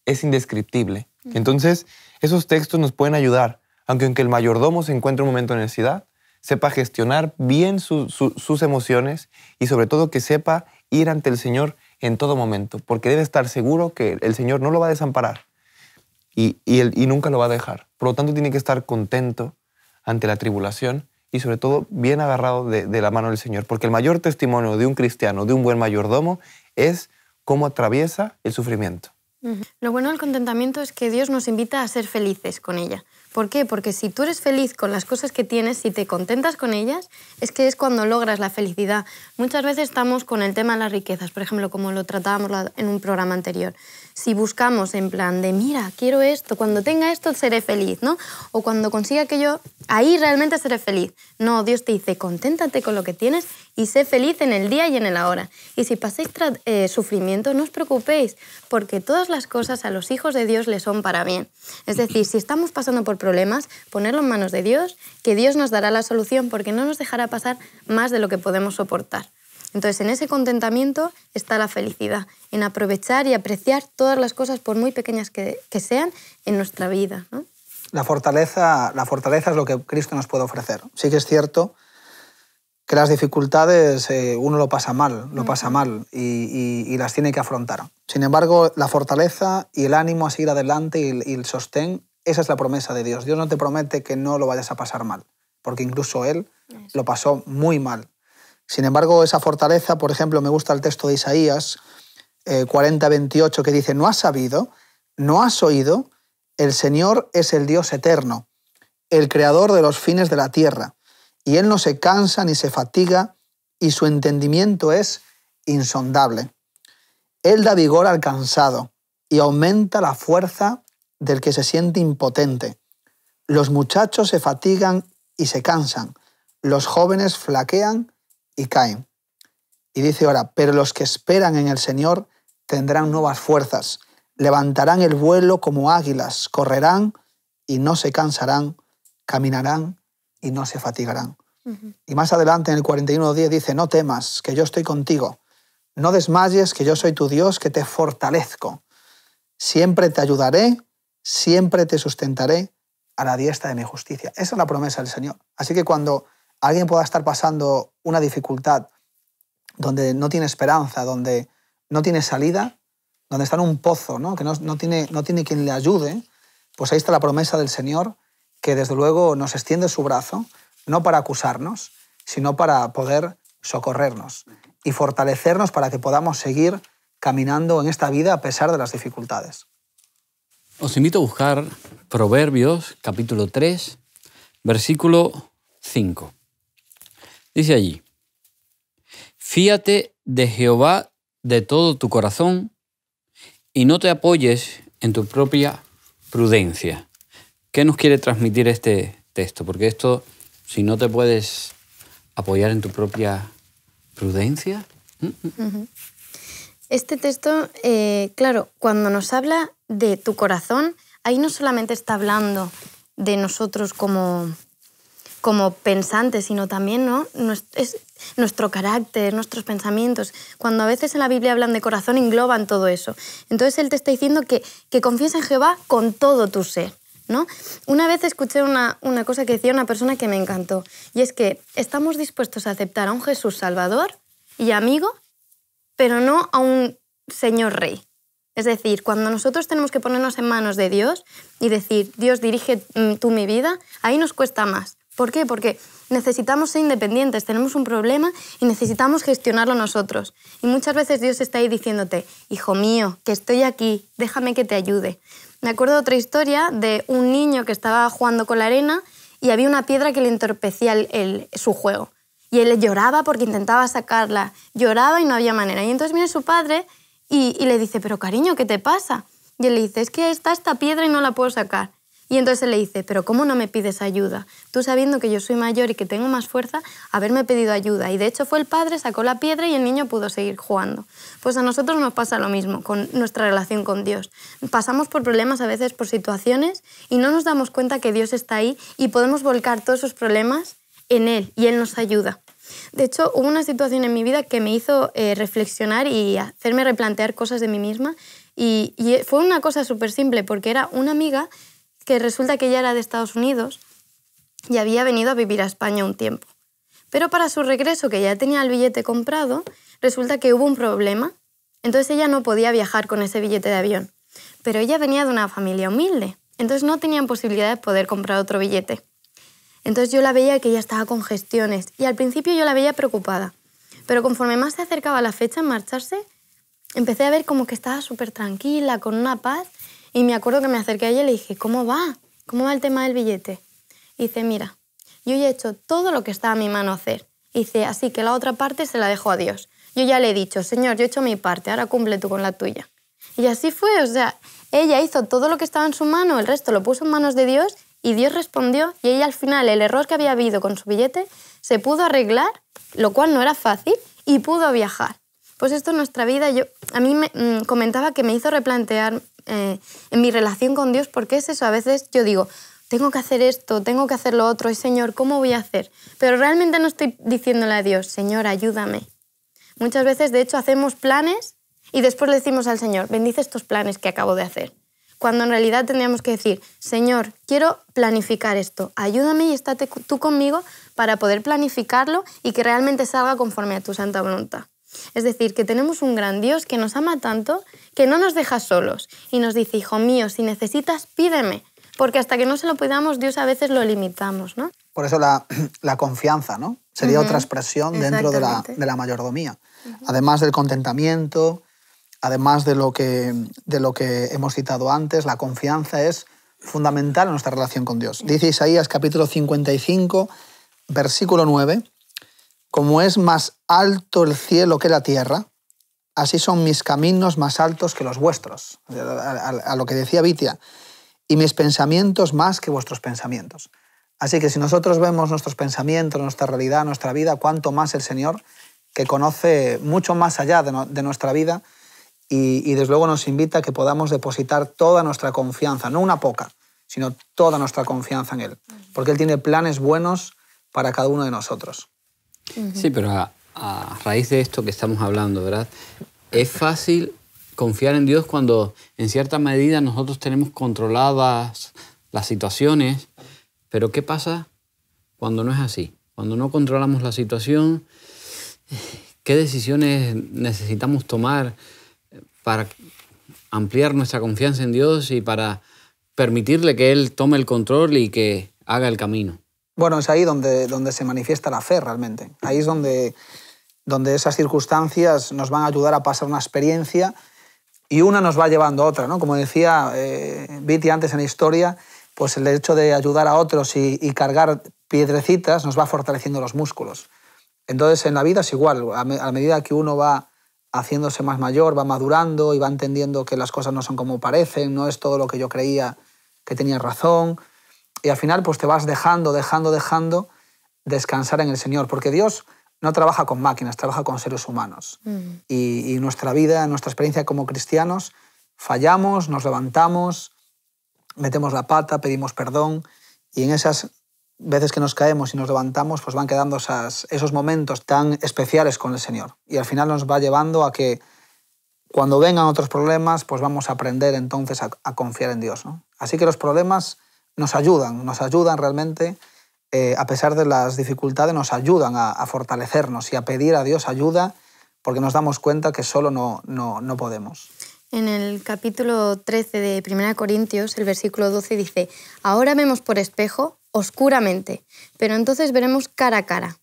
es indescriptible. Entonces, esos textos nos pueden ayudar, aunque el mayordomo se encuentre en un momento de necesidad, sepa gestionar bien sus emociones y sobre todo que sepa ir ante el Señor en todo momento, porque debe estar seguro que el Señor no lo va a desamparar y nunca lo va a dejar. Por lo tanto, tiene que estar contento ante la tribulación y sobre todo bien agarrado de la mano del Señor, porque el mayor testimonio de un cristiano, de un buen mayordomo, es cómo atraviesa el sufrimiento. Lo bueno del contentamiento es que Dios nos invita a ser felices con ella, ¿Por qué? Porque si tú eres feliz con las cosas que tienes, si te contentas con ellas, es que es cuando logras la felicidad. Muchas veces estamos con el tema de las riquezas, por ejemplo, como lo tratábamos en un programa anterior. Si buscamos en plan de, mira, quiero esto, cuando tenga esto seré feliz, ¿no? O cuando consiga aquello, ahí realmente seré feliz. No, Dios te dice, conténtate con lo que tienes y sé feliz en el día y en el ahora. Y si pasáis sufrimiento, no os preocupéis, porque todas las cosas a los hijos de Dios les son para bien. Es decir, si estamos pasando por problemas, ponerlo en manos de Dios, que Dios nos dará la solución porque no nos dejará pasar más de lo que podemos soportar. Entonces, en ese contentamiento está la felicidad, en aprovechar y apreciar todas las cosas, por muy pequeñas que sean, en nuestra vida, ¿no? La fortaleza es lo que Cristo nos puede ofrecer. Sí que es cierto que las dificultades uno lo pasa mal y las tiene que afrontar. Sin embargo, la fortaleza y el ánimo a seguir adelante y el sostén, esa es la promesa de Dios. Dios no te promete que no lo vayas a pasar mal, porque incluso Él lo pasó muy mal. Sin embargo, esa fortaleza, por ejemplo, me gusta el texto de Isaías 40:28, que dice, ¿no has sabido? ¿No has oído? El Señor es el Dios eterno, el creador de los fines de la tierra, y Él no se cansa ni se fatiga, y su entendimiento es insondable. Él da vigor al cansado y aumenta la fuerza del que se siente impotente. Los muchachos se fatigan y se cansan, los jóvenes flaquean y caen. Y dice ahora, pero los que esperan en el Señor tendrán nuevas fuerzas, levantarán el vuelo como águilas, correrán y no se cansarán, caminarán y no se fatigarán. Y más adelante en el 41:10 dice, no temas, que yo estoy contigo, no desmayes, que yo soy tu Dios, que te fortalezco. Siempre te ayudaré, siempre te sustentaré a la diestra de mi justicia. Esa es la promesa del Señor. Así que cuando alguien pueda estar pasando una dificultad donde no tiene esperanza, donde no tiene salida, donde está en un pozo, ¿no? Que no tiene quien le ayude, pues ahí está la promesa del Señor, que desde luego nos extiende su brazo, no para acusarnos, sino para poder socorrernos y fortalecernos para que podamos seguir caminando en esta vida a pesar de las dificultades. Os invito a buscar Proverbios, capítulo 3, versículo 5. Dice allí, fíate de Jehová de todo tu corazón y no te apoyes en tu propia prudencia. ¿Qué nos quiere transmitir este texto? Porque esto, si no te puedes apoyar en tu propia prudencia. Este texto, claro, cuando nos habla de tu corazón, ahí no solamente está hablando de nosotros como pensantes, sino también, ¿no? Es nuestro carácter, nuestros pensamientos. Cuando a veces en la Biblia hablan de corazón, engloban todo eso. Entonces él te está diciendo que confíes en Jehová con todo tu ser, ¿no? Una vez escuché una cosa que decía una persona que me encantó, y es que estamos dispuestos a aceptar a un Jesús Salvador y amigo, pero no a un Señor Rey. Es decir, cuando nosotros tenemos que ponernos en manos de Dios y decir, Dios, dirige tú mi vida, ahí nos cuesta más. ¿Por qué? Porque necesitamos ser independientes, tenemos un problema y necesitamos gestionarlo nosotros. Y muchas veces Dios está ahí diciéndote, hijo mío, que estoy aquí, déjame que te ayude. Me acuerdo de otra historia de un niño que estaba jugando con la arena y había una piedra que le entorpecía su juego. Y él lloraba porque intentaba sacarla, lloraba y no había manera. Y entonces viene su padre y le dice, pero cariño, ¿qué te pasa? Y él le dice, es que está esta piedra y no la puedo sacar. Y entonces él le dice, pero ¿cómo no me pides ayuda? Tú sabiendo que yo soy mayor y que tengo más fuerza, haberme pedido ayuda. Y de hecho fue el padre, sacó la piedra y el niño pudo seguir jugando. Pues a nosotros nos pasa lo mismo con nuestra relación con Dios. Pasamos por problemas, a veces por situaciones, y no nos damos cuenta que Dios está ahí y podemos volcar todos esos problemas en Él y Él nos ayuda. De hecho, hubo una situación en mi vida que me hizo reflexionar y hacerme replantear cosas de mí misma. Y fue una cosa súper simple, porque era una amiga que resulta que ella era de Estados Unidos y había venido a vivir a España un tiempo. Pero para su regreso, que ya tenía el billete comprado, resulta que hubo un problema. Entonces ella no podía viajar con ese billete de avión. Pero ella venía de una familia humilde, entonces no tenían posibilidad de poder comprar otro billete. Entonces yo la veía que ella estaba con gestiones y al principio yo la veía preocupada. Pero conforme más se acercaba la fecha en marcharse, empecé a ver como que estaba súper tranquila, con una paz. Y me acuerdo que me acerqué a ella y le dije, ¿cómo va? ¿cómo va el tema del billete? Y dice, mira, yo ya he hecho todo lo que está a mi mano hacer. Y dice, así que la otra parte se la dejo a Dios. Yo ya le he dicho, Señor, yo he hecho mi parte, ahora cumple tú con la tuya. Y así fue, o sea, ella hizo todo lo que estaba en su mano, el resto lo puso en manos de Dios y Dios respondió. Y ella al final, el error que había habido con su billete, se pudo arreglar, lo cual no era fácil, y pudo viajar. Pues esto en nuestra vida, a mí me comentaba que me hizo replantear en mi relación con Dios, porque es eso, a veces yo digo, tengo que hacer esto, tengo que hacer lo otro, y Señor, ¿cómo voy a hacer? Pero realmente no estoy diciéndole a Dios, Señor, ayúdame. Muchas veces, de hecho, hacemos planes y después le decimos al Señor, bendice estos planes que acabo de hacer. Cuando en realidad tendríamos que decir, Señor, quiero planificar esto, ayúdame y estate tú conmigo para poder planificarlo y que realmente salga conforme a tu santa voluntad. Es decir, que tenemos un gran Dios que nos ama tanto que no nos deja solos y nos dice, hijo mío, si necesitas, pídeme, porque hasta que no se lo pidamos, Dios a veces lo limitamos, ¿no? Por eso la confianza, ¿no? Sería otra expresión dentro de la mayordomía. Además del contentamiento, además de lo que hemos citado antes, la confianza es fundamental en nuestra relación con Dios. Dice Isaías capítulo 55, versículo 9, como es más alto el cielo que la tierra, así son mis caminos más altos que los vuestros. A lo que decía Vitia, y mis pensamientos más que vuestros pensamientos. Así que si nosotros vemos nuestros pensamientos, nuestra realidad, nuestra vida, cuánto más el Señor, que conoce mucho más allá de nuestra vida y desde luego nos invita a que podamos depositar toda nuestra confianza, no una poca, sino toda nuestra confianza en Él, porque Él tiene planes buenos para cada uno de nosotros. Sí, pero a raíz de esto que estamos hablando, ¿verdad? Es fácil confiar en Dios cuando en cierta medida nosotros tenemos controladas las situaciones, pero ¿qué pasa cuando no es así? Cuando no controlamos la situación, ¿qué decisiones necesitamos tomar para ampliar nuestra confianza en Dios y para permitirle que Él tome el control y que haga el camino? Bueno, es ahí donde se manifiesta la fe realmente. Ahí es donde esas circunstancias nos van a ayudar a pasar una experiencia y una nos va llevando a otra, ¿no? Como decía Viti antes en la historia, pues el hecho de ayudar a otros y cargar piedrecitas nos va fortaleciendo los músculos. Entonces en la vida es igual, a medida que uno va haciéndose más mayor, va madurando y va entendiendo que las cosas no son como parecen, no es todo lo que yo creía que tenía razón, y al final pues te vas dejando descansar en el Señor, porque Dios no trabaja con máquinas, trabaja con seres humanos. Y nuestra vida, nuestra experiencia como cristianos, fallamos, nos levantamos, metemos la pata, pedimos perdón, y en esas veces que nos caemos y nos levantamos, pues van quedando esos momentos tan especiales con el Señor. Y al final nos va llevando a que cuando vengan otros problemas, pues vamos a aprender entonces a confiar en Dios, ¿no? Así que los problemas nos ayudan realmente, a pesar de las dificultades, nos ayudan a fortalecernos y a pedir a Dios ayuda, porque nos damos cuenta que solo no podemos. En el capítulo 13 de 1 Corintios, el versículo 12 dice, ahora vemos por espejo, oscuramente, pero entonces veremos cara a cara.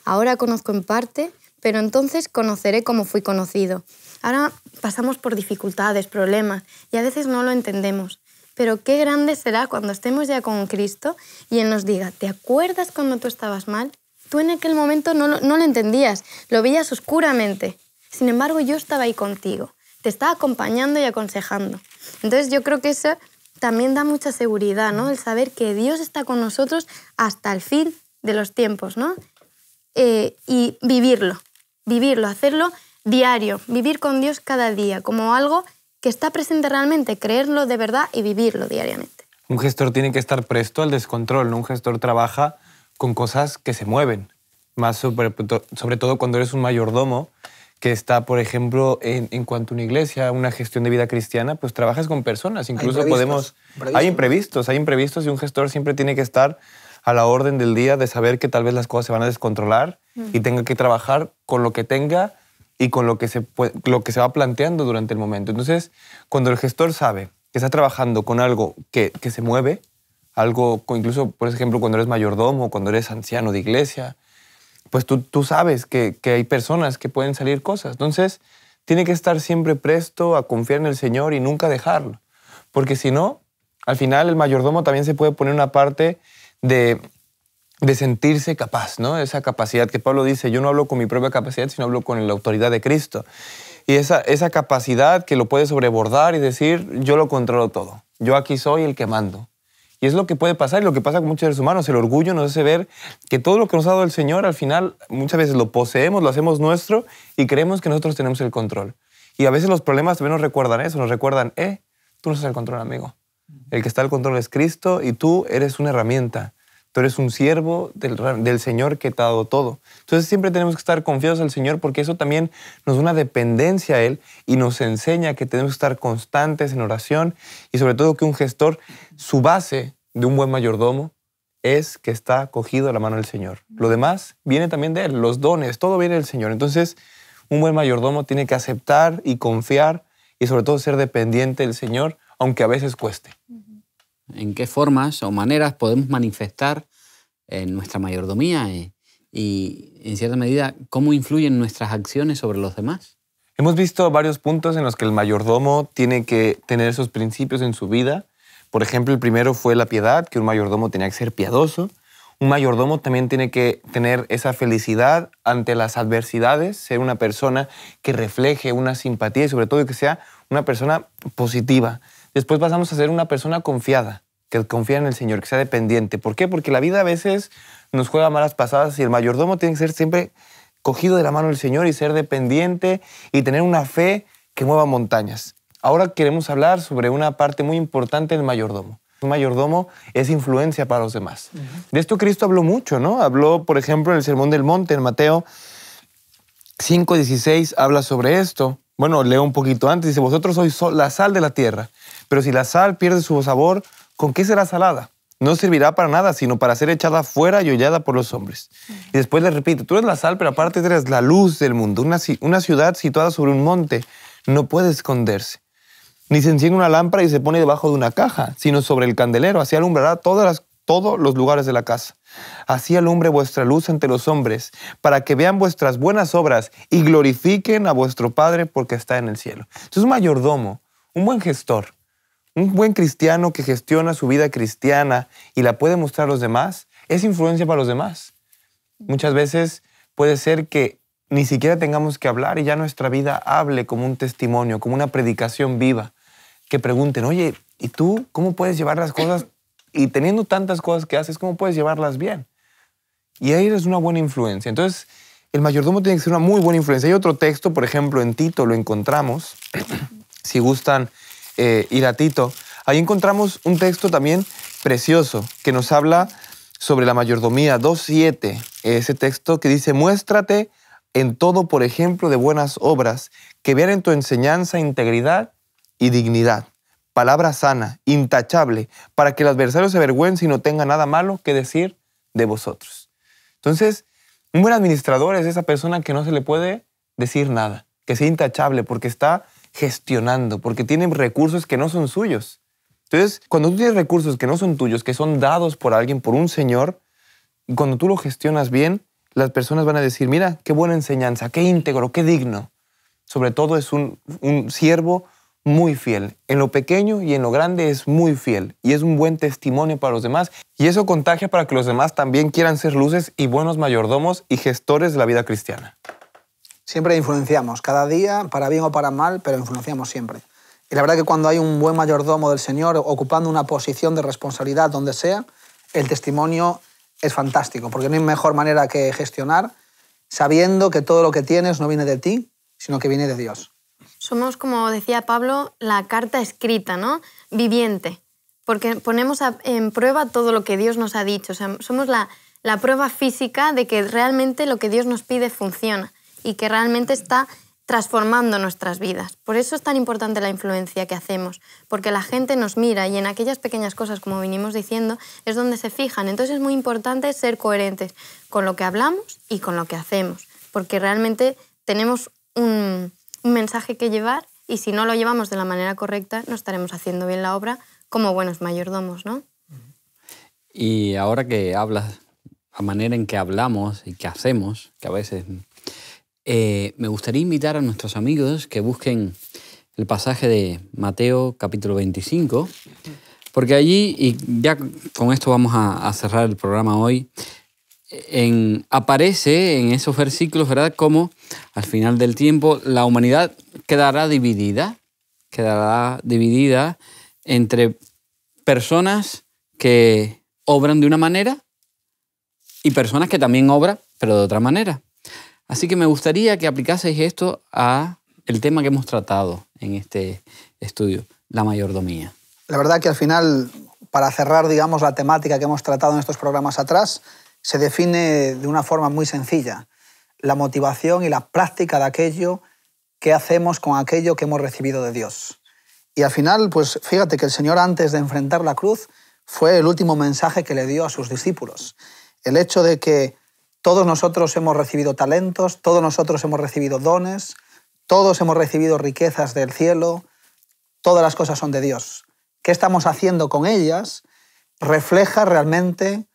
Ahora conozco en parte, pero entonces conoceré como fui conocido. Ahora pasamos por dificultades, problemas, y a veces no lo entendemos. Pero qué grande será cuando estemos ya con Cristo y Él nos diga, ¿te acuerdas cuando tú estabas mal? Tú en aquel momento no lo entendías, lo veías oscuramente. Sin embargo, yo estaba ahí contigo. Te está acompañando y aconsejando. Entonces yo creo que eso también da mucha seguridad, ¿no? El saber que Dios está con nosotros hasta el fin de los tiempos, ¿no? Y vivirlo, hacerlo diario, vivir con Dios cada día, como algo que está presente realmente, creerlo de verdad y vivirlo diariamente. Un gestor tiene que estar presto al descontrol, ¿no? Un gestor trabaja con cosas que se mueven, más sobre todo cuando eres un mayordomo, que está, por ejemplo, en cuanto a una iglesia, una gestión de vida cristiana, pues trabajas con personas. Incluso hay imprevistos y un gestor siempre tiene que estar a la orden del día de saber que tal vez las cosas se van a descontrolar y tenga que trabajar con lo que tenga y con lo que se va planteando durante el momento. Entonces, cuando el gestor sabe que está trabajando con algo que se mueve, algo, incluso, por ejemplo, cuando eres mayordomo, cuando eres anciano de iglesia, pues tú sabes que hay personas que pueden salir cosas. Entonces, tiene que estar siempre presto a confiar en el Señor y nunca dejarlo. Porque si no, Al final, el mayordomo también se puede poner una parte de sentirse capaz, ¿no? Esa capacidad que Pablo dice, yo no hablo con mi propia capacidad, sino hablo con la autoridad de Cristo. Y esa capacidad que lo puede sobrebordar y decir, yo lo controlo todo. Yo aquí soy el que mando. Y es lo que puede pasar y lo que pasa con muchos seres humanos. El orgullo nos hace ver que todo lo que nos ha dado el Señor, al final, muchas veces lo poseemos, lo hacemos nuestro y creemos que nosotros tenemos el control. Y a veces los problemas también nos recuerdan eso, nos recuerdan, tú no estás el control, amigo. El que está al control es Cristo y tú eres una herramienta. Tú eres un siervo del Señor que te ha dado todo. Entonces siempre tenemos que estar confiados al Señor porque eso también nos da una dependencia a Él y nos enseña que tenemos que estar constantes en oración y sobre todo que un gestor, su base de un buen mayordomo es que está cogido a la mano del Señor. Lo demás viene también de Él, los dones, todo viene del Señor. Entonces un buen mayordomo tiene que aceptar y confiar y sobre todo ser dependiente del Señor, aunque a veces cueste. ¿En qué formas o maneras podemos manifestar nuestra mayordomía y, en cierta medida, cómo influyen nuestras acciones sobre los demás? Hemos visto varios puntos en los que el mayordomo tiene que tener esos principios en su vida. Por ejemplo, el primero fue la piedad, que un mayordomo tenía que ser piadoso. Un mayordomo también tiene que tener esa felicidad ante las adversidades, ser una persona que refleje una simpatía y sobre todo que sea una persona positiva. Después pasamos a ser una persona confiada, que confía en el Señor, que sea dependiente. ¿Por qué? Porque la vida a veces nos juega malas pasadas y el mayordomo tiene que ser siempre cogido de la mano del Señor y ser dependiente y tener una fe que mueva montañas. Ahora queremos hablar sobre una parte muy importante del mayordomo. Un mayordomo es influencia para los demás. De esto Cristo habló mucho, ¿no? Habló, por ejemplo, en el Sermón del Monte, en Mateo 5:16, habla sobre esto. Bueno, leo un poquito antes, dice, vosotros sois la sal de la tierra, pero si la sal pierde su sabor, ¿con qué será salada? No servirá para nada, sino para ser echada fuera y hollada por los hombres. Y después le repite, tú eres la sal, pero aparte eres la luz del mundo. Una ciudad situada sobre un monte no puede esconderse. Ni se enciende una lámpara y se pone debajo de una caja, sino sobre el candelero, así alumbrará todos los lugares de la casa. Así alumbre vuestra luz ante los hombres, para que vean vuestras buenas obras y glorifiquen a vuestro Padre porque está en el cielo. Entonces un mayordomo, un buen gestor, un buen cristiano que gestiona su vida cristiana y la puede mostrar a los demás, es influencia para los demás. Muchas veces puede ser que ni siquiera tengamos que hablar y ya nuestra vida hable como un testimonio, como una predicación viva. Que pregunten, oye, ¿y tú cómo puedes llevar las cosas? Y teniendo tantas cosas que haces, ¿cómo puedes llevarlas bien? Y ahí es una buena influencia. Entonces, el mayordomo tiene que ser una muy buena influencia. Hay otro texto, por ejemplo, en Tito lo encontramos. Si gustan ir a Tito. Ahí encontramos un texto también precioso que nos habla sobre la mayordomía 2:7. Ese texto que dice, muéstrate en todo por ejemplo de buenas obras, que vean en tu enseñanza integridad y dignidad. Palabra sana, intachable, para que el adversario se avergüence y no tenga nada malo que decir de vosotros. Entonces, un buen administrador es esa persona que no se le puede decir nada, que sea intachable porque está gestionando, porque tiene recursos que no son suyos. Entonces, cuando tú tienes recursos que no son tuyos, que son dados por alguien, por un señor, y cuando tú lo gestionas bien, las personas van a decir, mira, qué buena enseñanza, qué íntegro, qué digno. Sobre todo es un siervo muy fiel. En lo pequeño y en lo grande es muy fiel y es un buen testimonio para los demás. Y eso contagia para que los demás también quieran ser luces y buenos mayordomos y gestores de la vida cristiana. Siempre influenciamos, cada día, para bien o para mal, pero influenciamos siempre. Y la verdad que cuando hay un buen mayordomo del Señor ocupando una posición de responsabilidad donde sea, el testimonio es fantástico, porque no hay mejor manera que gestionar sabiendo que todo lo que tienes no viene de ti, sino que viene de Dios. Somos, como decía Pablo, la carta escrita, ¿no? Viviente, porque ponemos en prueba todo lo que Dios nos ha dicho. O sea, somos la prueba física de que realmente lo que Dios nos pide funciona y que realmente está transformando nuestras vidas. Por eso es tan importante la influencia que hacemos, porque la gente nos mira y en aquellas pequeñas cosas, como vinimos diciendo, es donde se fijan. Entonces es muy importante ser coherentes con lo que hablamos y con lo que hacemos, porque realmente tenemos un mensaje que llevar y si no lo llevamos de la manera correcta no estaremos haciendo bien la obra como buenos mayordomos, ¿no? Y ahora que hablas, la manera en que hablamos y que hacemos, que a veces... me gustaría invitar a nuestros amigos que busquen el pasaje de Mateo capítulo 25. Porque allí, y ya con esto vamos a cerrar el programa hoy, aparece en esos versículos, ¿verdad?, como al final del tiempo la humanidad quedará dividida entre personas que obran de una manera y personas que también obran, pero de otra manera. Así que me gustaría que aplicaseis esto a el tema que hemos tratado en este estudio, la mayordomía. La verdad que al final, para cerrar, digamos, la temática que hemos tratado en estos programas atrás, se define de una forma muy sencilla: la motivación y la práctica de aquello que hacemos con aquello que hemos recibido de Dios. Y al final, pues fíjate que el Señor, antes de enfrentar la cruz, fue el último mensaje que le dio a sus discípulos. El hecho de que todos nosotros hemos recibido talentos, todos nosotros hemos recibido dones, todos hemos recibido riquezas del cielo, todas las cosas son de Dios. ¿Qué estamos haciendo con ellas? Refleja realmente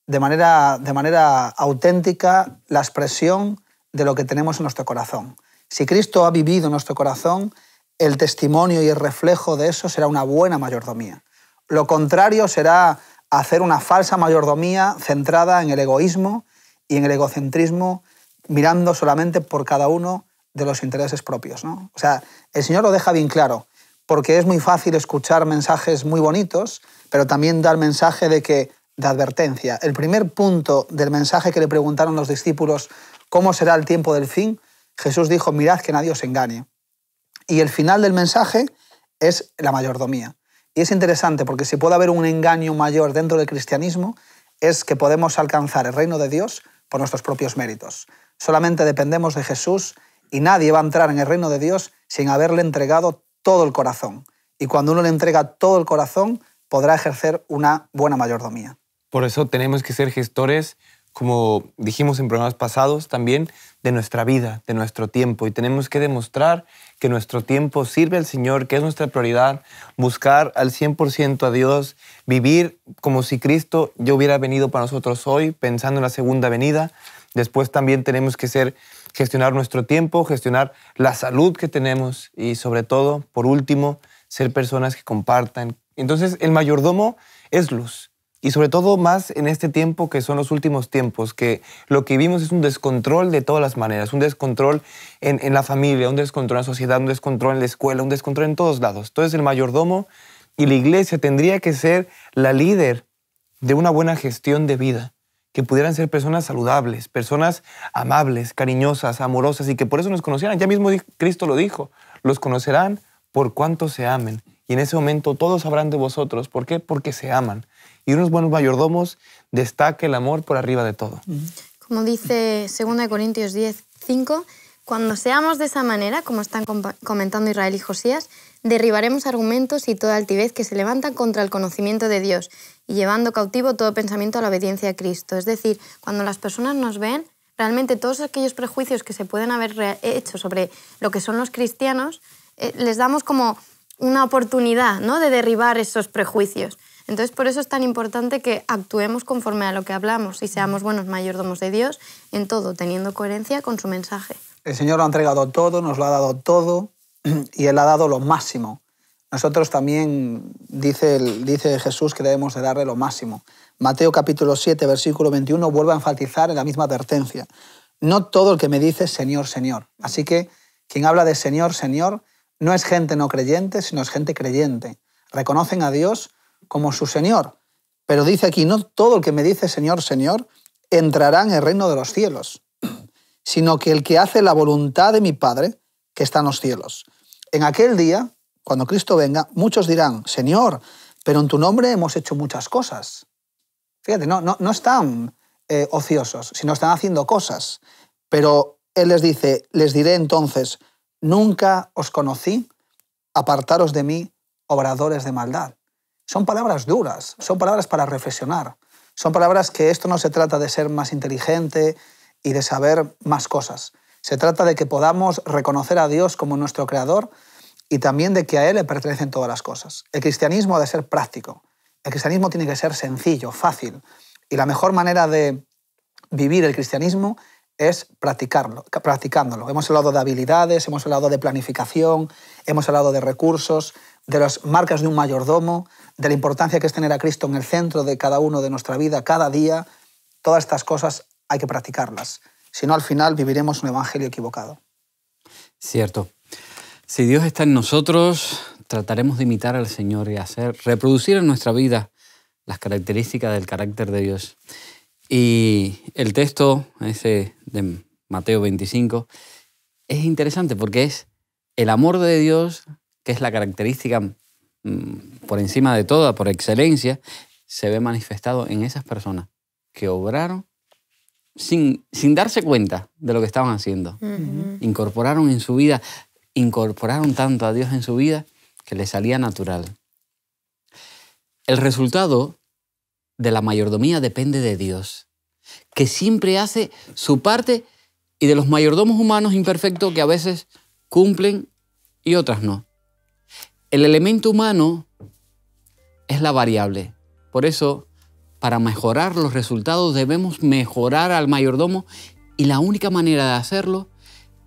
de manera auténtica la expresión de lo que tenemos en nuestro corazón. Si Cristo ha vivido en nuestro corazón, el testimonio y el reflejo de eso será una buena mayordomía. Lo contrario será hacer una falsa mayordomía centrada en el egoísmo y en el egocentrismo, mirando solamente por cada uno de los intereses propios, ¿no? O sea, el Señor lo deja bien claro, porque es muy fácil escuchar mensajes muy bonitos, pero también dar mensaje de advertencia. El primer punto del mensaje que le preguntaron los discípulos, ¿cómo será el tiempo del fin?, Jesús dijo, mirad que nadie os engañe. Y el final del mensaje es la mayordomía. Y es interesante porque si puede haber un engaño mayor dentro del cristianismo, es que podemos alcanzar el reino de Dios por nuestros propios méritos. Solamente dependemos de Jesús y nadie va a entrar en el reino de Dios sin haberle entregado todo el corazón. Y cuando uno le entrega todo el corazón, podrá ejercer una buena mayordomía. Por eso tenemos que ser gestores, como dijimos en programas pasados, también de nuestra vida, de nuestro tiempo. Y tenemos que demostrar que nuestro tiempo sirve al Señor, que es nuestra prioridad, buscar al 100% a Dios, vivir como si Cristo ya hubiera venido para nosotros hoy, pensando en la segunda venida. Después también tenemos que gestionar nuestro tiempo, gestionar la salud que tenemos y sobre todo, por último, ser personas que compartan. Entonces, el mayordomo es luz. Y sobre todo más en este tiempo que son los últimos tiempos, que lo que vivimos es un descontrol de todas las maneras, un descontrol en la familia, un descontrol en la sociedad, un descontrol en la escuela, un descontrol en todos lados. Entonces el mayordomo y la iglesia tendría que ser la líder de una buena gestión de vida, que pudieran ser personas saludables, personas amables, cariñosas, amorosas y que por eso nos conocieran. Ya mismo Cristo lo dijo, los conocerán por cuanto se amen. Y en ese momento todos sabrán de vosotros. ¿Por qué? Porque se aman. Y unos buenos mayordomos destaca el amor por arriba de todo. Como dice 2 Corintios 10:5, cuando seamos de esa manera, como están comentando Israel y Josías, derribaremos argumentos y toda altivez que se levantan contra el conocimiento de Dios y llevando cautivo todo pensamiento a la obediencia a Cristo. Es decir, cuando las personas nos ven, realmente todos aquellos prejuicios que se pueden haber hecho sobre lo que son los cristianos, les damos como una oportunidad, ¿no?, de derribar esos prejuicios. Entonces, por eso es tan importante que actuemos conforme a lo que hablamos y seamos buenos mayordomos de Dios en todo, teniendo coherencia con su mensaje. El Señor lo ha entregado todo, nos lo ha dado todo y Él ha dado lo máximo. Nosotros también, dice Jesús, que debemos de darle lo máximo. Mateo capítulo 7, versículo 21, vuelve a enfatizar en la misma advertencia. No todo el que me dice Señor, Señor. Así que quien habla de Señor, Señor, no es gente no creyente, sino es gente creyente. Reconocen a Dios como su Señor. Pero dice aquí, no todo el que me dice Señor, Señor, entrará en el reino de los cielos, sino que el que hace la voluntad de mi Padre, que está en los cielos. En aquel día, cuando Cristo venga, muchos dirán, Señor, pero en tu nombre hemos hecho muchas cosas. Fíjate, no están ociosos, sino están haciendo cosas. Pero Él les dice, les diré entonces, nunca os conocí, apartaros de mí, obradores de maldad. Son palabras duras, son palabras para reflexionar. Son palabras que esto no se trata de ser más inteligente y de saber más cosas. Se trata de que podamos reconocer a Dios como nuestro creador y también de que a Él le pertenecen todas las cosas. El cristianismo ha de ser práctico. El cristianismo tiene que ser sencillo, fácil. Y la mejor manera de vivir el cristianismo es practicándolo. Hemos hablado de habilidades, hemos hablado de planificación, hemos hablado de recursos. de las marcas de un mayordomo, de la importancia que es tener a Cristo en el centro de cada uno de nuestra vida, cada día. Todas estas cosas hay que practicarlas. Si no, al final viviremos un evangelio equivocado. Cierto. Si Dios está en nosotros, trataremos de imitar al Señor y reproducir en nuestra vida las características del carácter de Dios. Y el texto ese de Mateo 25 es interesante porque es el amor de Dios, que es la característica por encima de toda, por excelencia, se ve manifestado en esas personas que obraron sin darse cuenta de lo que estaban haciendo. Incorporaron en su vida, incorporaron tanto a Dios en su vida que les salía natural. El resultado de la mayordomía depende de Dios, que siempre hace su parte, y de los mayordomos humanos imperfectos que a veces cumplen y otras no. El elemento humano es la variable. Por eso, para mejorar los resultados debemos mejorar al mayordomo, y la única manera de hacerlo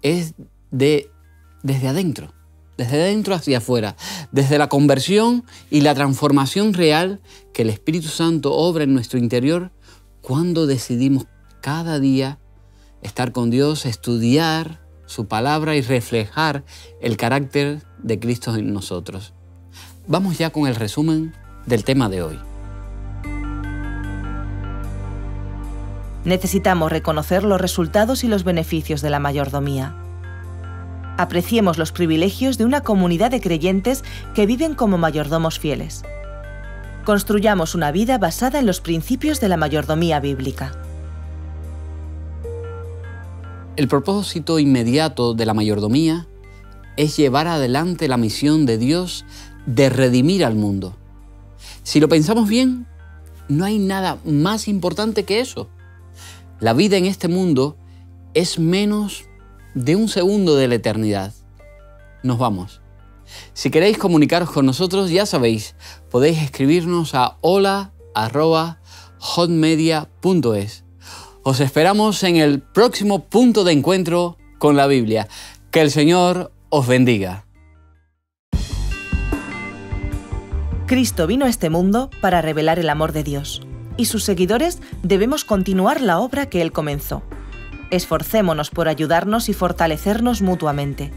es desde adentro hacia afuera, desde la conversión y la transformación real que el Espíritu Santo obra en nuestro interior cuando decidimos cada día estar con Dios, estudiar su palabra y reflejar el carácter de Cristo en nosotros. Vamos ya con el resumen del tema de hoy. Necesitamos reconocer los resultados y los beneficios de la mayordomía. Apreciemos los privilegios de una comunidad de creyentes que viven como mayordomos fieles. Construyamos una vida basada en los principios de la mayordomía bíblica. El propósito inmediato de la mayordomía es llevar adelante la misión de Dios de redimir al mundo. Si lo pensamos bien, no hay nada más importante que eso. La vida en este mundo es menos de un segundo de la eternidad. Nos vamos. Si queréis comunicaros con nosotros, ya sabéis, podéis escribirnos a hola@hotmedia.es. Os esperamos en el próximo punto de encuentro con la Biblia. Que el Señor os bendiga. Cristo vino a este mundo para revelar el amor de Dios, y sus seguidores debemos continuar la obra que Él comenzó. Esforcémonos por ayudarnos y fortalecernos mutuamente.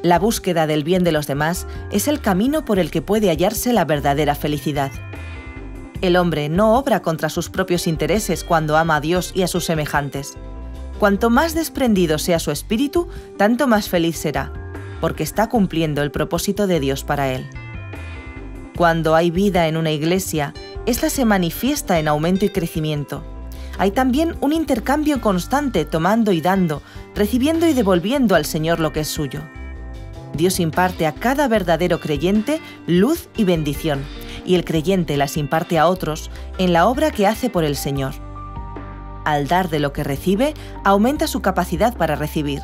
La búsqueda del bien de los demás es el camino por el que puede hallarse la verdadera felicidad. El hombre no obra contra sus propios intereses cuando ama a Dios y a sus semejantes. Cuanto más desprendido sea su espíritu, tanto más feliz será, porque está cumpliendo el propósito de Dios para él. Cuando hay vida en una iglesia, esta se manifiesta en aumento y crecimiento. Hay también un intercambio constante, tomando y dando, recibiendo y devolviendo al Señor lo que es suyo. Dios imparte a cada verdadero creyente luz y bendición, y el creyente las imparte a otros en la obra que hace por el Señor. Al dar de lo que recibe, aumenta su capacidad para recibir.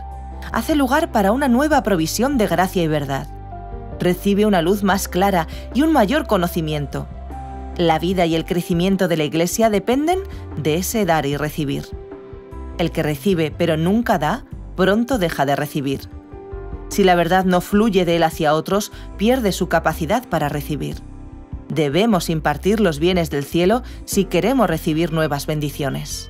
Hace lugar para una nueva provisión de gracia y verdad. Recibe una luz más clara y un mayor conocimiento. La vida y el crecimiento de la Iglesia dependen de ese dar y recibir. El que recibe pero nunca da, pronto deja de recibir. Si la verdad no fluye de él hacia otros, pierde su capacidad para recibir. Debemos impartir los bienes del cielo si queremos recibir nuevas bendiciones.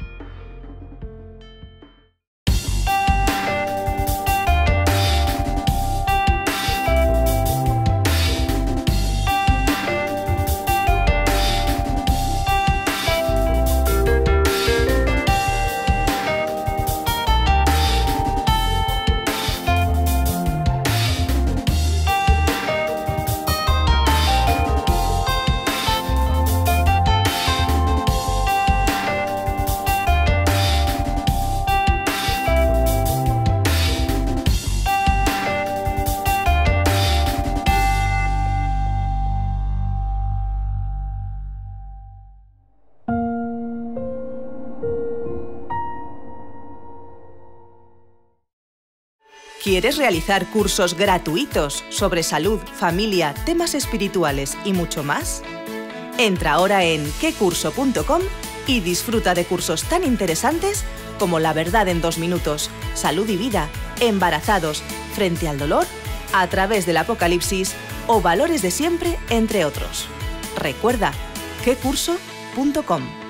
¿Quieres realizar cursos gratuitos sobre salud, familia, temas espirituales y mucho más? Entra ahora en quecurso.com y disfruta de cursos tan interesantes como La verdad en 2 minutos, Salud y vida, Embarazados, Frente al dolor A través del Apocalipsis o Valores de Siempre, entre otros. Recuerda, quecurso.com.